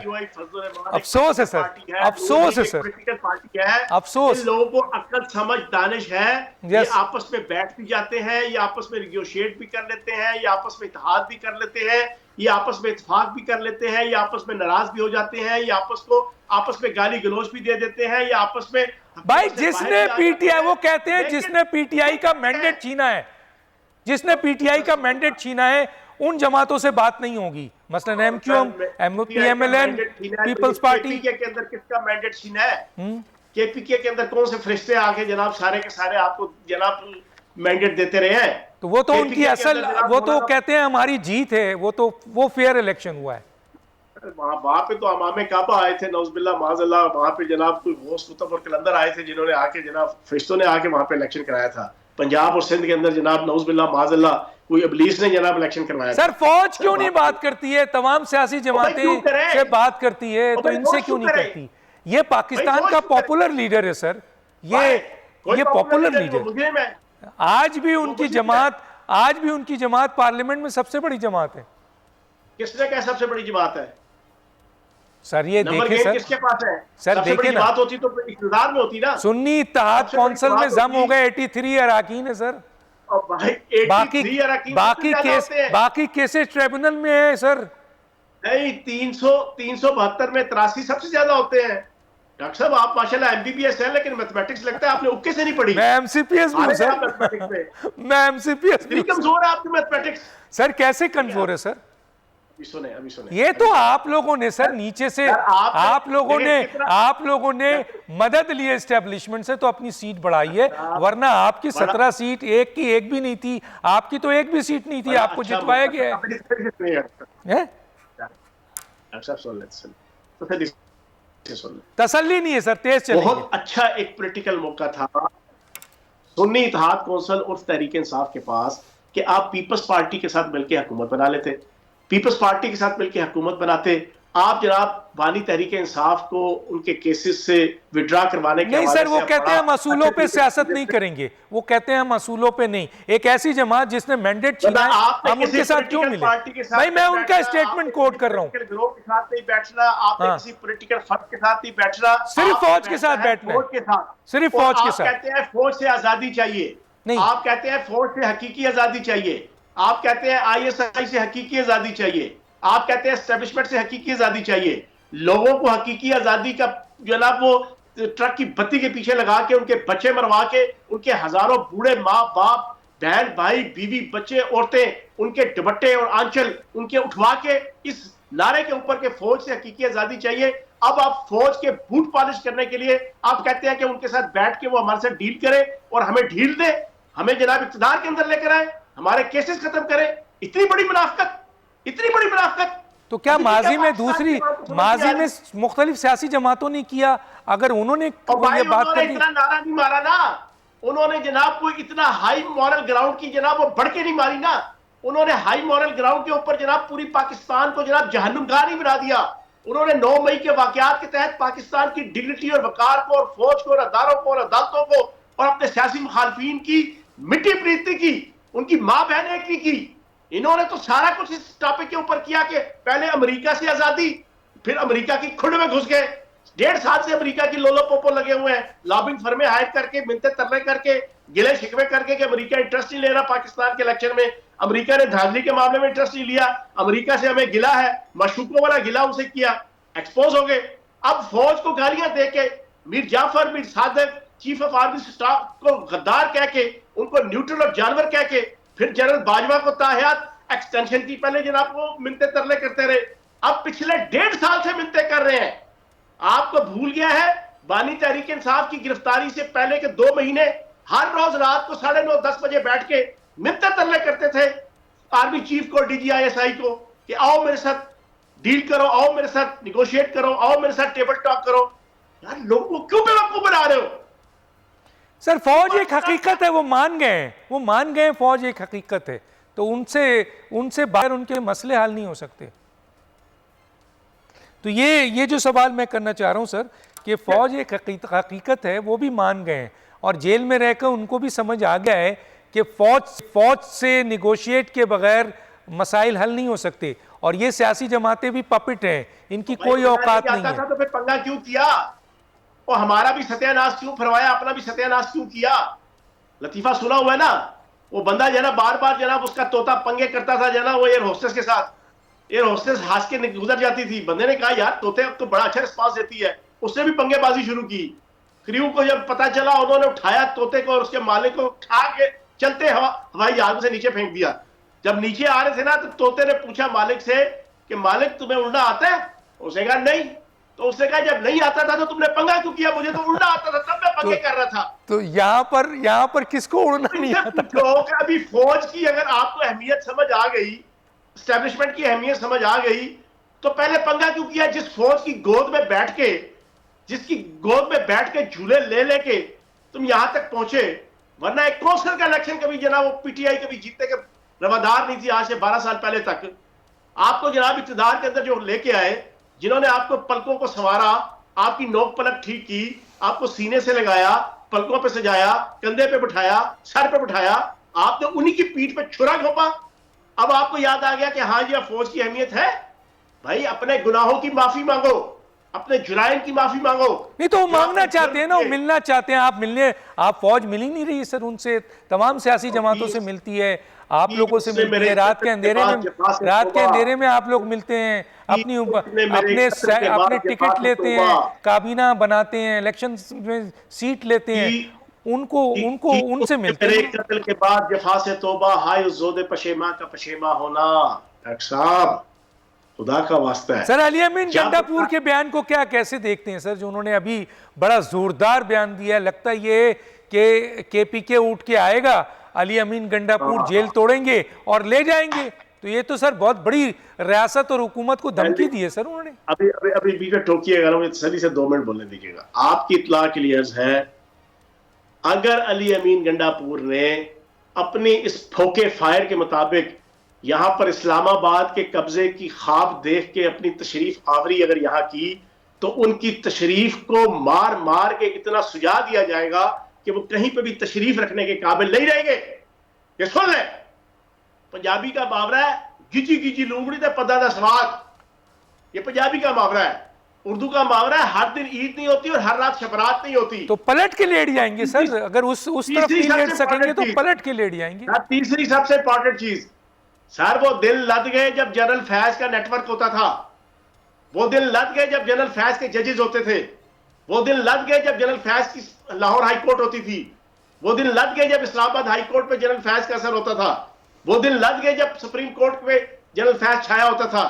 अफसोस है सर, अफसोस है सर, पॉलिटिकल पार्टी है, अफसोस। इन लोगों को अक्ल समझ दानिश है, ये आपस में बैठ भी जाते हैं, ये आपस में निगोशिएट भी कर लेते हैं, ये आपस में इत्तेहाद भी कर लेते हैं, ये आपस में इत्तेफाक भी कर लेते हैं, ये आपस में नाराज भी हो जाते हैं, ये आपस में गाली गलौज भी दे देते हैं, ये आपस में भाई जिसने पीटीआई, वो कहते हैं जिसने पीटीआई का मैंडेट छीना है, जिसने पीटीआई का मैंडेट छीना है उन जमातों से बात नहीं होगी, मसलन एमक्यूएम, एमएलएन, पीपल्स पार्टी के अंदर किसका मैंडेट छीना है? केपीके के अंदर कौन से फरिश्ते आके जनाब सारे के सारे आपको जनाब मैंडेट देते रहे हैं? तो वो तो उनकी असल, वो तो कहते हैं हमारी जीत है, वो फेयर इलेक्शन हुआ है। वहां पे तो अमामे काबा आए थे नौज़बिल्लाह माज़अल्लाह, वहां पे जनाब कोई गौस कुतुब और कलंदर आए थे जिन्होंने आके जनाब फरिश्तों ने आके वहां पे इलेक्शन कराया था। पंजाब और सिंध के अंदर जनाब नौज़बिल्लाह माज़अल्लाह कोई इब्लीस ने जनाब इलेक्शन करवाया। सर फौज क्यों नहीं बात करती है? तमाम सियासी जमातें से बात करती है, तो इनसे क्यों नहीं करती? ये पाकिस्तान का पॉपुलर लीडर है सर, ये पॉपुलर लीडर। आज भी उनकी जमात पार्लियामेंट में सबसे बड़ी जमात है। किसने कहा सबसे बड़ी जमात है? सर ये देखे सर, किसके पास है सर देखे ना, बात होती तो इक़्तिदार में होती ना। सुन्नी इत्तेहाद कौंसिल में जम हो गए 83 अराकीन है सर, बाकी केसेस ट्रिब्यूनल में है सर। नहीं, 372 में 83 सबसे ज्यादा होते हैं। डॉक्टर साहब आप माशाल्लाह एमबीबीएस है, लेकिन मैथमेटिक्स लगता है आपने उक्के से नहीं पढ़ी। मैं एमसीपीएस हूं सर, मैं एमसीपीएस भी कमजोर है आपकी मैथमेटिक्स। सर कैसे कमजोर है सर? अभी सुने। ये तो आप लोगों ने सर नीचे से आप लोगों ने मदद ली एस्टेब्लिशमेंट से तो अपनी सीट बढ़ाई है, वरना आपकी 17 सीट एक की एक भी नहीं थी, आपकी तो एक भी सीट नहीं थी, आपको जितवाया गया है। तसल्ली नहीं है सर, तेज चलिए। बहुत अच्छा एक पॉलिटिकल मौका था सुन्नी इत्तेहाद कौंसिल और तहरीक इंसाफ के पास कि आप पीपल्स पार्टी के साथ मिलकर हुकूमत बना लेते, पीपल्स पार्टी के साथ मिलकर हुकूमत बनाते। आप जनाब बानी तहरीक इंसाफ को उनके केसेस से विड्रा करवाने के नहीं सर, वो कहते हैं हम असूलों पे सियासत नहीं करेंगे, वो कहते हैं हम असूलों पे नहीं। एक ऐसी जमात जिसने मैंडेट छीना है, हम उनके साथ क्यों मिले? भाई मैं उनका स्टेटमेंट कोट कर रहा हूँ, गिरोह के साथ नहीं बैठना, आपने किसी पॉलिटिकल फर्द के साथ नहीं बैठना, सिर्फ फौज के साथ बैठना है, सिर्फ फौज के साथ। कहते हैं फौज से आजादी चाहिए नहीं, आप कहते हैं फौज से हकीकी आजादी चाहिए, आप कहते हैं आईएसआई से हकीकी आजादी चाहिए, आप कहते हैं एस्टेब्लिशमेंट से हकीकी आजादी चाहिए। लोगों को हकीकी आजादी का जनाब वो ट्रक की बत्ती के पीछे लगा के उनके बच्चे मरवा के उनके हजारों बूढ़े माँ बाप बहन भाई बीवी बच्चे औरतें उनके दुपट्टे और आंचल उनके उठवा के इस नारे के ऊपर के फौज से हकीकी आजादी चाहिए। अब आप फौज के बूट पॉलिश करने के लिए आप कहते हैं कि उनके साथ बैठ के वो हमारे साथ डील करे और हमें ढील दे, हमें जनाब इक़्तिदार के अंदर लेकर आए, हमारे केसेस खत्म करें। इतनी बड़ी मुनाफिकत, इतनी बड़ी मुनाफिकत। तो क्या माजी में दूसरी माजी में और मुख्तलिफ सियासी जमातों ने किया, अगर उन्होंने भाई ये बात उन्होंने कर दी? इतना नारा नहीं मारा ना, उन्होंने जनाब कोई इतना हाई मॉरल ग्राउंड की जनाब वो बढ़ के नहीं मारी ना, उन्होंने हाई मॉरल ग्राउंड के ऊपर जनाब पूरी पाकिस्तान को जनाब जहन्नुमगाह नहीं बना दिया। उन्होंने 9 मई के वाकयात के तहत पाकिस्तान की डिग्निटी और वकार को और फौज को और अदारों को और अदालतों को और अपने सियासी मुखालफिन की मिट्टी प्रीति की, उनकी मां बहनें की। इन्होंने तो सारा कुछ इस टॉपिक के ऊपर किया कि पहले अमेरिका से आजादी, फिर अमेरिका की खुड में घुस गए। 1.5 साल से अमेरिका की लोलो पोपो लगे हुए हैं, लॉबिंग फर्में हायर करके, मिन्नते तरले करके, गिले शिकवे करके कि अमेरिका इंटरेस्ट नहीं ले रहा पाकिस्तान के इलेक्शन में, अमेरिका ने धांधली के मामले में इंटरेस्ट नहीं लिया, अमेरिका से हमें गिला है, माशूकों वाला गिला उनसे किया, एक्सपोज हो गए। अब फौज को गालियां दे के Mir Jafar, Mir Sadiq, chief of army staff को गद्दार कह के, उनको न्यूट्रल और जानवर कह के, फिर जनरल बाजवा को ताहयात एक्सटेंशन की पहले जनाब वो मिन्नते तरले करते रहे। अब पिछले 1.5 साल से मिन्नते कर रहे हैं। आपको भूल गया है बानी तहरीक इंसाफ की गिरफ्तारी से पहले के 2 महीने हर रोज रात को 9:30-10 बजे बैठ के मिन्नते तरले करते थे आर्मी चीफ को, DGISI को, कि आओ मेरे साथ डील करो, आओ मेरे साथ निगोशिएट करो, आओ मेरे साथ टेबल टॉक करो। यार लोगों को क्यों बेवकूफ बना रहे हो? सर फौज एक हकीकत है, वो मान गए हैं, वो मान गए हैं, फौज एक हकीकत है, तो उनसे बाहर उनके मसले हल नहीं हो सकते। तो ये जो सवाल मैं करना चाह रहा हूं सर, कि फौज एक हकीकत है, वो भी मान गए हैं, और जेल में रहकर उनको भी समझ आ गया है कि फौज से निगोशिएट के बगैर मसाइल हल नहीं हो सकते, और ये सियासी जमातें भी पपिट हैं, इनकी कोई औकात नहीं है। तो फिर पंगा क्यों किया? और हमारा भी सत्यानाश क्यों फरमाया, अपना भी सत्यानाश क्यों किया? लतीफा सुना हुआ है ना, वो बंदा जो है ना बार बार जनाब उसका तोता पंगे करता था जो ना वो एयर होस्टेस के साथ, एयर होस्टेस हंस के गुजर जाती थी। बंदे ने कहा यार तोते अब तो बड़ा अच्छा रिस्पांस देती है, उसने भी पंगेबाजी शुरू की। क्रू को जब पता चला, उन्होंने उठाया तोते को और उसके मालिक को उठा के चलते हवाई जहाज से नीचे फेंक दिया। जब नीचे आ रहे थे ना तो तोते ने पूछा मालिक से कि मालिक तुम्हें उड़ना आता है? उसने कहा नहीं। तो उसने कहा जब नहीं आता था तो तुमने पंगा क्यों किया? मुझे तो उड़ना आता था, तब मैं पंगे कर रहा था। तो यहाँ पर किसको उड़ना नहीं आता? तो अभी फौज की अगर आपको अहमियत समझ आ गई, एस्टेब्लिशमेंट की अहमियत समझ आ गई, तो पहले पंगा क्यों किया? जिस फौज की गोद में बैठ के, जिसकी गोद में बैठ के झूले ले लेके तुम यहां तक पहुंचे। वरना एक कौंसल का इलेक्शन कभी जनाब वो पीटीआई कभी जीतने के रवादार नहीं थी आज से 12 साल पहले तक। आपको जनाब इक़्तिदार के अंदर जो लेके आए, जिन्होंने आपको पलकों को संवारा, आपकी नोक पलक ठीक की, आपको सीने से लगाया, पलकों पे सजाया, कंधे पे बिठाया, सर पे बिठाया, आपने उन्हीं की पीठ पे छुरा घोंपा। अब आपको याद आ गया कि हाँ जी फौज की अहमियत है। भाई अपने गुनाहों की माफी मांगो, अपने जुराइम की माफी मांगो। नहीं तो वो मांगना चाहते हैं ना, वो मिलना चाहते हैं। आप फौज मिल ही नहीं रही सर उनसे, तमाम सियासी जमातों से मिलती है, आप लोगों से मिलती है, रात के अंधेरे में आप लोग मिलते हैं, अपने टिकट लेते हैं, काबीना बनाते हैं, इलेक्शन में सीट लेते हैं, उनसे मिलते हैं। कत्ल के बाद जफा से तौबा, हाय उस ज़ोदे पशेमा का पशेमा होना। डॉक्टर साहब खुदा का वास्ता है। सर अली अमीन गंडापुर के बयान को क्या कैसे देखते हैं सर, जो उन्होंने अभी बड़ा जोरदार बयान दिया है? लगता है ये कि केपीके उठ के आएगा, अली अमीन गंडापुर जेल तोड़ेंगे और ले जाएंगे। तो ये तो सर बहुत बड़ी रियासत और हुकूमत को धमकी दी है सर उन्होंने। अभी बीच में टोकिएगा, मुझे तसल्ली से 2 मिनट बोलने दीजिएगा। आपकी इत्तला के लिए अर्ज है, अगर अली अमीन गंडापुर ने अपनी इस फोके फायर के मुताबिक यहां पर इस्लामाबाद के कब्जे की ख्वाब देख के अपनी तशरीफ आवरी अगर यहां की, तो उनकी तशरीफ को मार मार के इतना सुझा दिया जाएगा कि वो कहीं पे भी तशरीफ रखने के काबिल नहीं रहेंगे। ये सुन ले, पंजाबी का मुहावरा है, गिची गिची लूंगड़ी ते पदा दा स्वाद। ये पंजाबी का मुहावरा है। उर्दू का मुहावरा है, हर दिन ईद नहीं होती और हर रात शबरात नहीं होती। तो पलट के लेट जाएंगे सर, अगर उस तरफ नहीं लेट सकेंगे तो पलट के लेट जाएंगे। तीसरी सबसे इंपॉर्टेंट चीज सर, वो दिन लद गए जब जनरल फैज का नेटवर्क होता था, वो दिन लद गए जब जनरल फैज के जजेस होते थे, वो दिन लद गए जब जनरल फैज की लाहौर हाई कोर्ट होती थी, वो दिन लद गए जब इस्लामाबाद हाई कोर्ट पे जनरल फैज का असर होता था, वो दिन लद गए जब सुप्रीम कोर्ट पे जनरल फैज छाया होता था,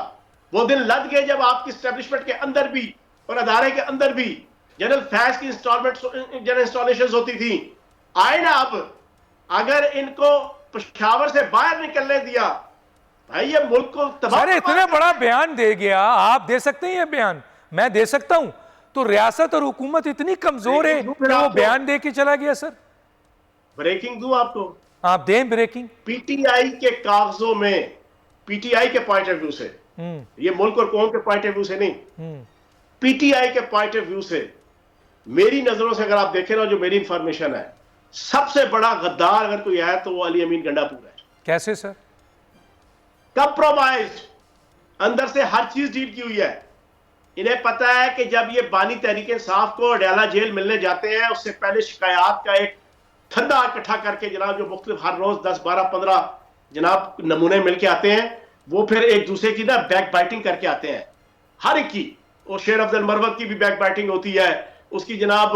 वो दिन लद गए जब आपकी स्टैब्लिशमेंट के अंदर भी और अदारे के अंदर भी जनरल फैज की इंस्टॉलेशन होती थी। आए ना अब, अगर इनको पेशावर से बाहर निकलने दिया, भाई ये मुल्क को तबाह सर इतना बड़ा बयान दे गया, आप दे सकते हैं ये बयान, मैं दे सकता हूं, तो रियासत और हुकूमत इतनी कमजोर है कि वो बयान दे के चला गया। सर ब्रेकिंग दूं आपको, आप दें ब्रेकिंग। पीटीआई के कागजों में, पीटीआई के पॉइंट ऑफ व्यू से, ये मुल्क और कौम के पॉइंट ऑफ व्यू से नहीं, पीटीआई के पॉइंट ऑफ व्यू से, मेरी नजरों से अगर आप देखें ना, जो मेरी इंफॉर्मेशन है, सबसे बड़ा गद्दार अगर कोई है तो वो अली अमीन गंडापुर है। कैसे सर? कंप्रोमाइज, अंदर से हर चीज डील की हुई है। इन्हें पता है कि जब ये बानी तहरीक इंसाफ को अडयाला जेल मिलने जाते हैं, उससे पहले शिकायत का एक थंदा इकट्ठा करके जनाब, जो मुख्तलिफ हर रोज 10, 12, 15 जनाब नमूने मिलके आते हैं, वो फिर एक दूसरे की ना बैक बाइटिंग करके आते हैं, हर एक की। और शेर अफजल मरवत की भी बैक बाइटिंग होती है, उसकी जनाब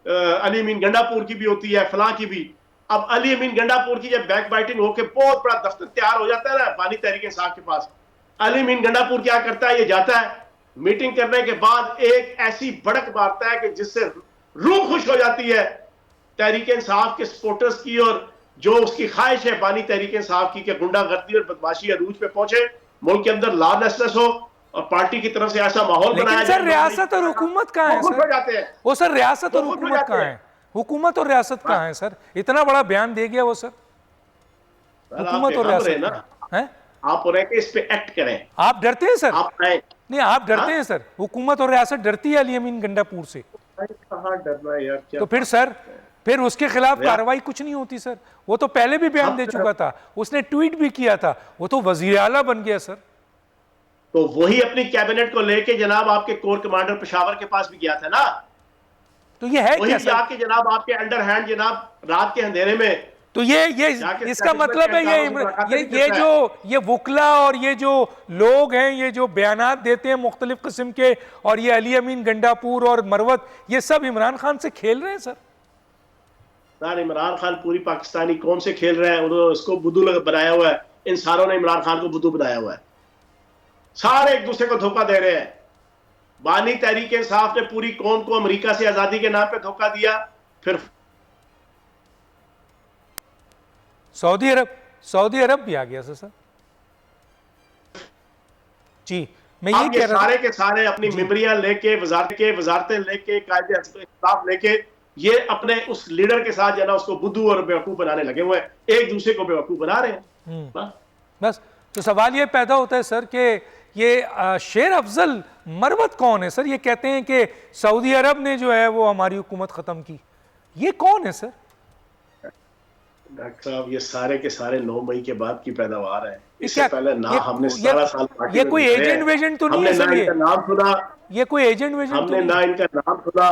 अली अमीन गंडापुर की भी होती है, फलां की भी। अब अली अमीन गंडापुर की जब बैक बाइटिंग होकर बहुत बड़ा दफ्तर तैयार हो जाता है ना बानी तहरीक इंसाफ के पास, अली अमीन गंडापुर क्या करता है, ये जाता है मीटिंग करने के बाद एक ऐसी भड़क मारता है कि जिससे रूह खुश हो जाती है तहरीक इंसाफ के सपोर्टर्स की, और जो उसकी ख्वाहिश है बानी तहरीक इंसाफ की कि गुंडागर्दी और बदमाशी अरूज पे पहुंचे, मुल्क के अंदर लॉलेसनेस हो और पार्टी की तरफ से ऐसा माहौल बनाया जाए। सर रियासत और हुकूमत कहाँ है सर? जाते हैं वो सर रियासत और हुकूमत कहाँ है? हुकूमत और रियासत कहाँ है सर? इतना बड़ा बयान दे गया वो सर, हुकूमत और रियासत है। आप इस पे एक्ट करें। आप डरते हैं सर? आप नहीं, आप डरते हैं सर? हुकूमत और रियासत डरती है अली अमीन गंडापुर से? कहाँ डरना यार, तो फिर सर, फिर उसके खिलाफ कार्रवाई कुछ नहीं होती सर। वो तो पहले भी बयान दे चुका था, उसने ट्वीट भी किया था, वो तो वजीर आला बन गया सर। तो वही अपनी कैबिनेट को लेके जनाब आपके कोर कमांडर पेशावर के पास भी गया था ना, तो ये है क्या सर? जाके जनाब आपके अंडर हैंड जनाब रात के अंधेरे में, तो ये इसका मतलब है ये वकला और ये जो लोग हैं, ये जो बयानात देते हैं मुख्तलिफ किस्म के, और ये अली अमीन गंडापुर और मरवत, ये सब इमरान खान से खेल रहे हैं सर। सर इमरान खान पूरी पाकिस्तानी कौम से खेल रहे हैं, उन्होंने उसको बुद्धू बनाया हुआ है, इन सारों ने इमरान खान को बुद्धू बनाया हुआ है, सारे एक दूसरे को धोखा दे रहे हैं। बानी तहरीक इंसाफ ने पूरी कौम को अमेरिका से आजादी के नाम पे धोखा दिया, फिर सऊदी अरब भी आ गया सर। जी मैं ये कह रहा, सारे के सारे अपनी मेमोरियां लेके, वजारतें लेके, कायदे इंसाफ लेके, ये अपने उस लीडर के साथ जो ना उसको बुद्धू और बेवकूफ बनाने लगे हुए हैं, एक दूसरे को बेवकूफ बना रहे हैं बस। तो सवाल ये पैदा होता है सर कि ये शेर अफजल मरवत कौन है सर? ये कहते हैं कि सऊदी अरब ने जो है वो हमारी हुकूमत खत्म की, ये कौन है सर? डॉक्टर साहब ये सारे के सारे 9 मई के बाद की पैदावार है। इससे पहले ना हमने 17 साल ये कोई एजेंट वेजेंट तो नहीं है सर? ये नाम सुना, ये कोई एजेंट वेजेंट हमने ना इनका नाम सुना,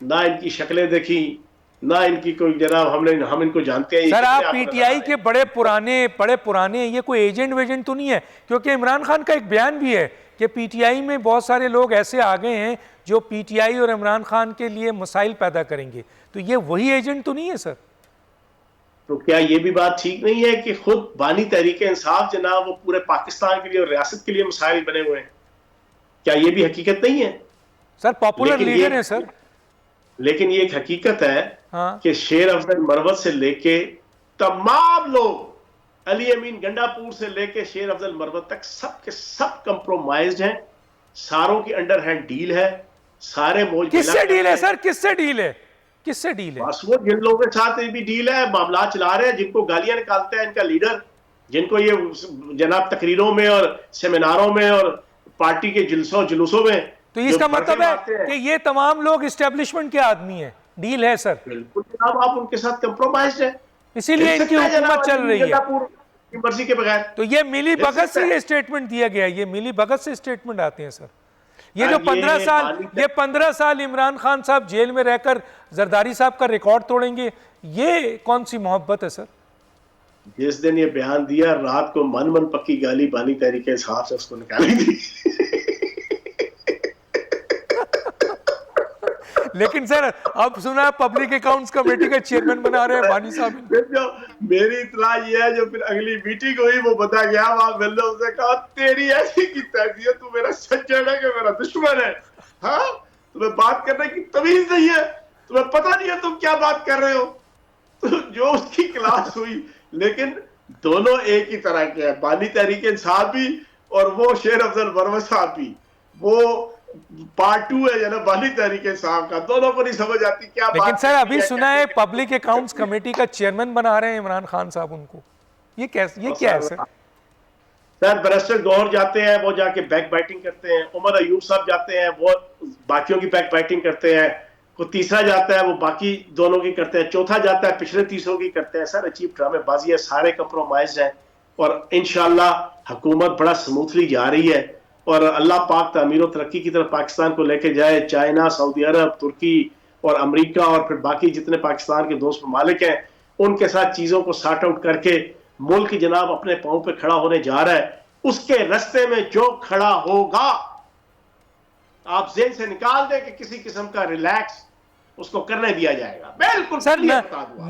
ना इनकी शक्लें देखी, ना इनकी कोई जनाब हम इनको जानते हैं सर। आप पीटीआई के बड़े पुराने ये कोई एजेंट वेजेंट तो नहीं है? क्योंकि इमरान खान का एक बयान भी है कि पीटीआई में बहुत सारे लोग ऐसे आ गए हैं जो पीटीआई और इमरान खान के लिए मसाइल पैदा करेंगे, तो ये वही एजेंट तो नहीं है सर? तो क्या ये भी बात ठीक नहीं है कि खुद बानी तहरीक इंसाफ जनाब वो पूरे पाकिस्तान के लिए और रियासत के लिए मसाइल बने हुए हैं? क्या ये भी हकीकत नहीं है सर? पॉपुलर लीडर है सर, लेकिन ये एक हकीकत है हाँ। कि शेर अफजल मरवत से लेके तमाम लोग, अली अमीन गंडापुर से लेके शेर अफजल मरवत तक, सब के सब कंप्रोमाइज्ड हैं, सारों की अंडर हैंड डील है, सारे मौज। किससे डील है सर? किससे डील है? किससे डील है? बस वो जिन लोगों के साथ भी डील है, मामला चला रहे हैं, जिनको गालियां निकालते हैं इनका लीडर, जिनको ये जनाब तकरीरों में और सेमिनारों में और पार्टी के जुलूसों में, तो इसका मतलब है कि ये तमाम लोग एस्टेब्लिशमेंट के आदमी हैं, डील है सर। बिल्कुल जनाब, आप उनके साथ कंप्रोमाइज्ड है, इसीलिए इनकी हुकूमत चल रही है मर्जी के बगैर। तो ये मिली भगत से ये स्टेटमेंट दिया गया है, ये मिली भगत से स्टेटमेंट आते हैं सर। ये जो 15 साल इमरान खान साहब जेल में रहकर जरदारी साहब का रिकॉर्ड तोड़ेंगे, ये कौन सी मोहब्बत है सर? जिस दिन ये बयान दिया, रात को मन पक्की गाली बानी तहरीक इंसाफ से उसको निकाली थी। लेकिन सर अब सुना है पब्लिक अकाउंट्स कमेटी का चेयरमैन बना रहे हैं बानी साहब। जो मेरी इतला ये है, जो फिर अगली मीटिंग हुई वो बता गया, वहां मिलने उसने कहा तेरी ऐसी की तैसीयत, तू मेरा सज्जन है कि मेरा दुश्मन है? हाँ, तुम्हें बात करने की तमीज नहीं है, तुम्हें पता नहीं है तुम क्या बात कर रहे हो। तो जो उसकी क्लास हुई, लेकिन दोनों एक ही तरह के हैं, बानी तहरीक इंसाफ भी और वो शेर अफजल बरवत साहब भी, वो पार्ट 2 है ना बानी तहरीक इंसाफ का। दोनों को नहीं समझ आती क्या लेकिन बात सर है, अभी सुना है पब्लिक अकाउंट्स कमेटी का चेयरमैन बना रहे हैं इमरान खान साहब उनको, ये कैसे, ये क्या है सर? सर बैरिस्टर गौहर जाते हैं, वो जाके बैक बाइटिंग करते हैं, उमर अयूब साहब जाते हैं, वो बाकियों की बैक बाइटिंग करते हैं, कोई तीसरा जाता है वो बाकी दोनों की करते हैं, चौथा जाता है पिछले तीसरों की करते हैं। सर अजीब ड्रामेबाजी है, सारे कंप्रोमाइज हैं और इंशाल्लाह हुकूमत बड़ा स्मूथली जा रही है और अल्लाह पाक तामीर और तरक्की की तरफ पाकिस्तान को लेके जाए। चाइना, सऊदी अरब, तुर्की और अमेरिका और फिर बाकी जितने पाकिस्तान के दोस्त ममालिक हैं उनके साथ चीजों को सॉर्ट आउट करके मुल्क जनाब अपने पांव पे खड़ा होने जा रहा है। उसके रास्ते में जो खड़ा होगा आप ज़हन से निकाल दें कि किसी किस्म का रिलैक्स उसको करने दिया जाएगा। बिल्कुल सर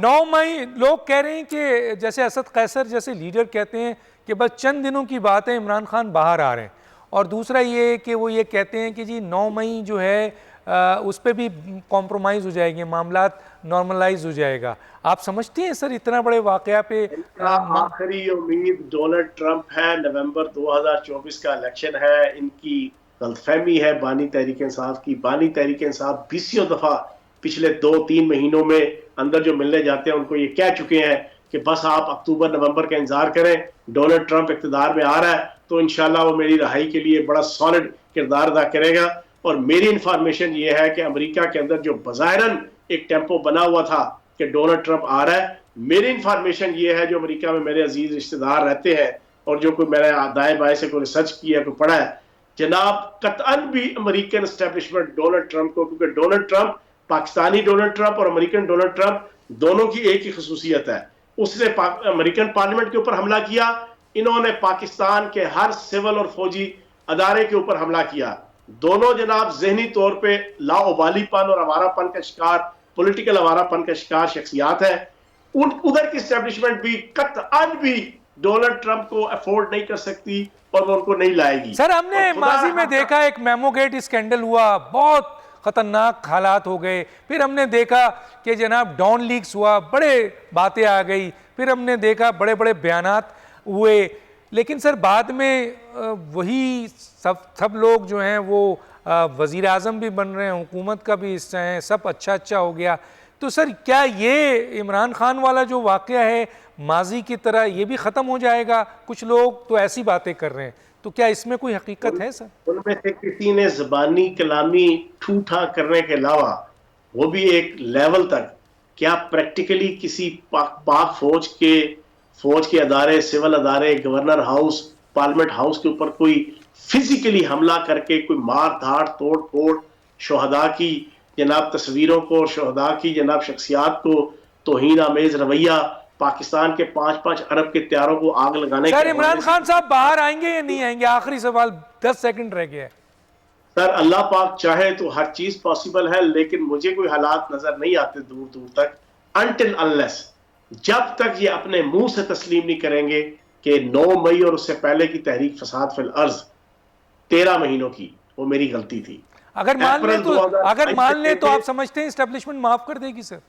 9 मई लोग कह रहे हैं कि जैसे असद कैसर जैसे लीडर कहते हैं कि बस चंद दिनों की बात है इमरान खान बाहर आ रहे हैं, और दूसरा ये कि वो ये कहते हैं कि जी 9 मई जो है उस पर भी कॉम्प्रोमाइज़ हो जाएंगे, मामलात नॉर्मलाइज हो जाएगा। आप समझते हैं सर इतना बड़े वाकया पे आखिरी उम्मीद डोनाल्ड ट्रंप है, नवंबर 2024 का इलेक्शन है, इनकी गलतफहमी है बानी तहरीक इंसाफ की। बानी तहरीक इंसाफ 20 दफा पिछले 2-3 महीनों में अंदर जो मिलने जाते हैं उनको ये कह चुके हैं कि बस आप अक्टूबर नवंबर का इंतजार करें, डोनाल्ड ट्रंप इक़्तिदार में आ रहा है तो इंशाल्लाह वो मेरी रहाई के लिए बड़ा सॉलिड किरदार अदा करेगा। और मेरी इंफॉर्मेशन ये है कि अमेरिका के अंदर जो बज़ाहिरन एक टेम्पो बना हुआ था कि डोनाल्ड ट्रंप आ रहा है, मेरी इंफॉर्मेशन ये है जो अमेरिका में मेरे अजीज रिश्तेदार रहते हैं और जो कोई मैंने दाएं बाएं से कोई रिसर्च किया कोई पढ़ा है, जनाब कतअन भी अमेरिकन एस्टेब्लिशमेंट डोनाल्ड ट्रंप को, क्योंकि Donald Trump Pakistani Donald Trump और अमेरिकन डोनाल्ड ट्रंप दोनों की एक ही खसूसियत है, उसने अमेरिकन पार्लियामेंट के ऊपर हमला किया, इन्होंने पाकिस्तान के हर सिविल और फौजी अदारे के ऊपर हमला किया। दोनों जनाब जहनी तौर पे लाओबालीपन और आवारापन का शिकार, पॉलिटिकल आवारापन का शिकार शख्सियात है। उधर की एस्टेब्लिशमेंट भी कतअन भी डोनाल्ड ट्रंप को अफोर्ड नहीं कर सकती और वो उनको नहीं लाएगी। सर हमने माजी में देखा एक मेमोगेट स्कैंडल हुआ, बहुत खतरनाक हालात हो गए, फिर हमने देखा कि जनाब डॉन लीक्स हुआ, बड़े बातें आ गई, फिर हमने देखा बड़े बड़े बयानात हुए, लेकिन सर बाद में वही सब लोग जो हैं वो वज़ीर आज़म भी बन रहे हैं, हुकूमत का भी हिस्सा हैं, सब अच्छा हो गया। तो सर क्या ये इमरान खान वाला जो वाक़या है माजी की तरह ये भी ख़त्म हो जाएगा? कुछ लोग तो ऐसी बातें कर रहे हैं, तो क्या इसमें कोई हकीकत है सर? उनमें से किसी ने ज़बानी कलामी ठूठा करने के अलावा वो भी एक लेवल तक क्या प्रैक्टिकली किसी पाक फौज के अदारे, सिविल अदारे, गवर्नर हाउस, पार्लियामेंट हाउस के ऊपर कोई फिजिकली हमला करके कोई मार धाड़ तोड़ फोड़ शोहदा की जनाब तस्वीरों को, शोहदा की जनाब शख्सियात को तौहीन आमेज रवैया, पाकिस्तान के 5-5 अरब के त्यारों को आग लगाने सर इमरान खान साहब बाहर आएंगे या नहीं आएंगे? आखिरी सवाल, 10 सेकंड रह गया है। सर अल्लाह पाक चाहे तो हर चीज पॉसिबल है, लेकिन मुझे कोई हालात नजर नहीं आते दूर दूर तक, अनटिल अनलेस जब तक ये अपने मुंह से तस्लीम नहीं करेंगे कि 9 मई और उससे पहले की तहरीक फसाद फिल अर्ज 13 महीनों की वो मेरी गलती थी। अगर मान ले तो आप समझते हैं एस्टेब्लिशमेंट माफ कर देगी सर?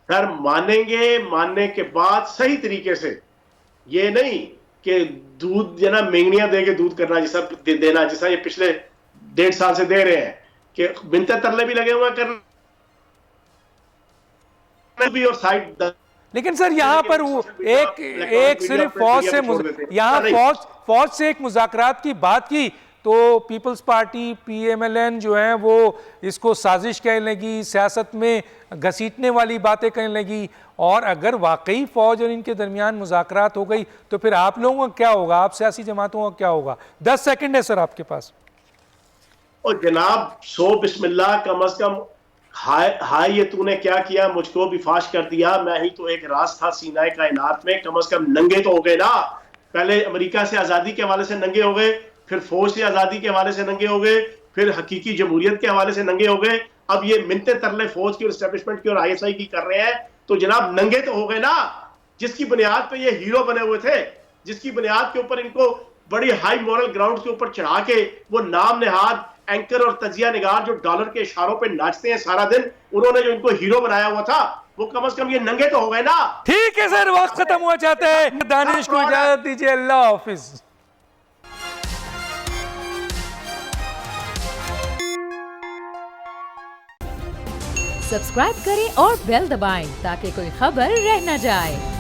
सर मानेंगे, मानने के बाद सही तरीके से, ये नहीं कि दूध जना मेंगनियां देके दूध करना जैसा देना, जैसा ये पिछले 1.5 साल से दे रहे हैं कि बिनते तरले भी लगे हुए करने भी और साइड। लेकिन सर यहाँ पर वो एक सिर्फ फौज से यहाँ फौज से एक मुज़ाकरात की बात की तो पीपल्स पार्टी PMLN जो है वो इसको साजिश कहने लगी, सियासत में घसीटने वाली बातें कहने लगी, और अगर वाकई फौज और इनके दरमियान मुज़ाकरात हो गई तो फिर आप लोगों का क्या होगा, आप सियासी जमातों का क्या होगा? 10 सेकंड है सर आपके पास। और जनाब 100 बिस्मिल्लाह, कम अज कम हाय ये तूने क्या किया, मुझको भी फाश कर दिया, मैं ही तो एक राज था सीनाए कायनात में, कम अज कम नंगे तो हो गए ना। पहले अमेरिका से आज़ादी के हवाले से नंगे हो गए, फिर फौज से आज़ादी के हवाले से नंगे हो गए, फिर हकीकी जमहूरियत के हवाले से नंगे हो गए, अब ये मिन्नते तरले फौज की और एस्टेब्लिशमेंट की और ISI की कर रहे हैं, तो जनाब नंगे तो हो गए ना। जिसकी बुनियाद पे ये हीरो बने हुए थे, जिसकी बुनियाद के ऊपर इनको बड़ी हाई मॉरल ग्राउंड के ऊपर चढ़ा के वो नाम नेहाद एंकर और तजिया निगार जो डॉलर के इशारों पे नाचते हैं सारा दिन, उन्होंने जो इनको हीरो बनाया हुआ था, वो कम से कम ये नंगे तो हो गए ना। ठीक है सर, वक्त खत्म हुआ चाहता है, दानिश को इजाजत दीजिए, अल्लाह हाफिज। सब्सक्राइब करें और बेल दबाएं ताकि कोई खबर रह न जाए।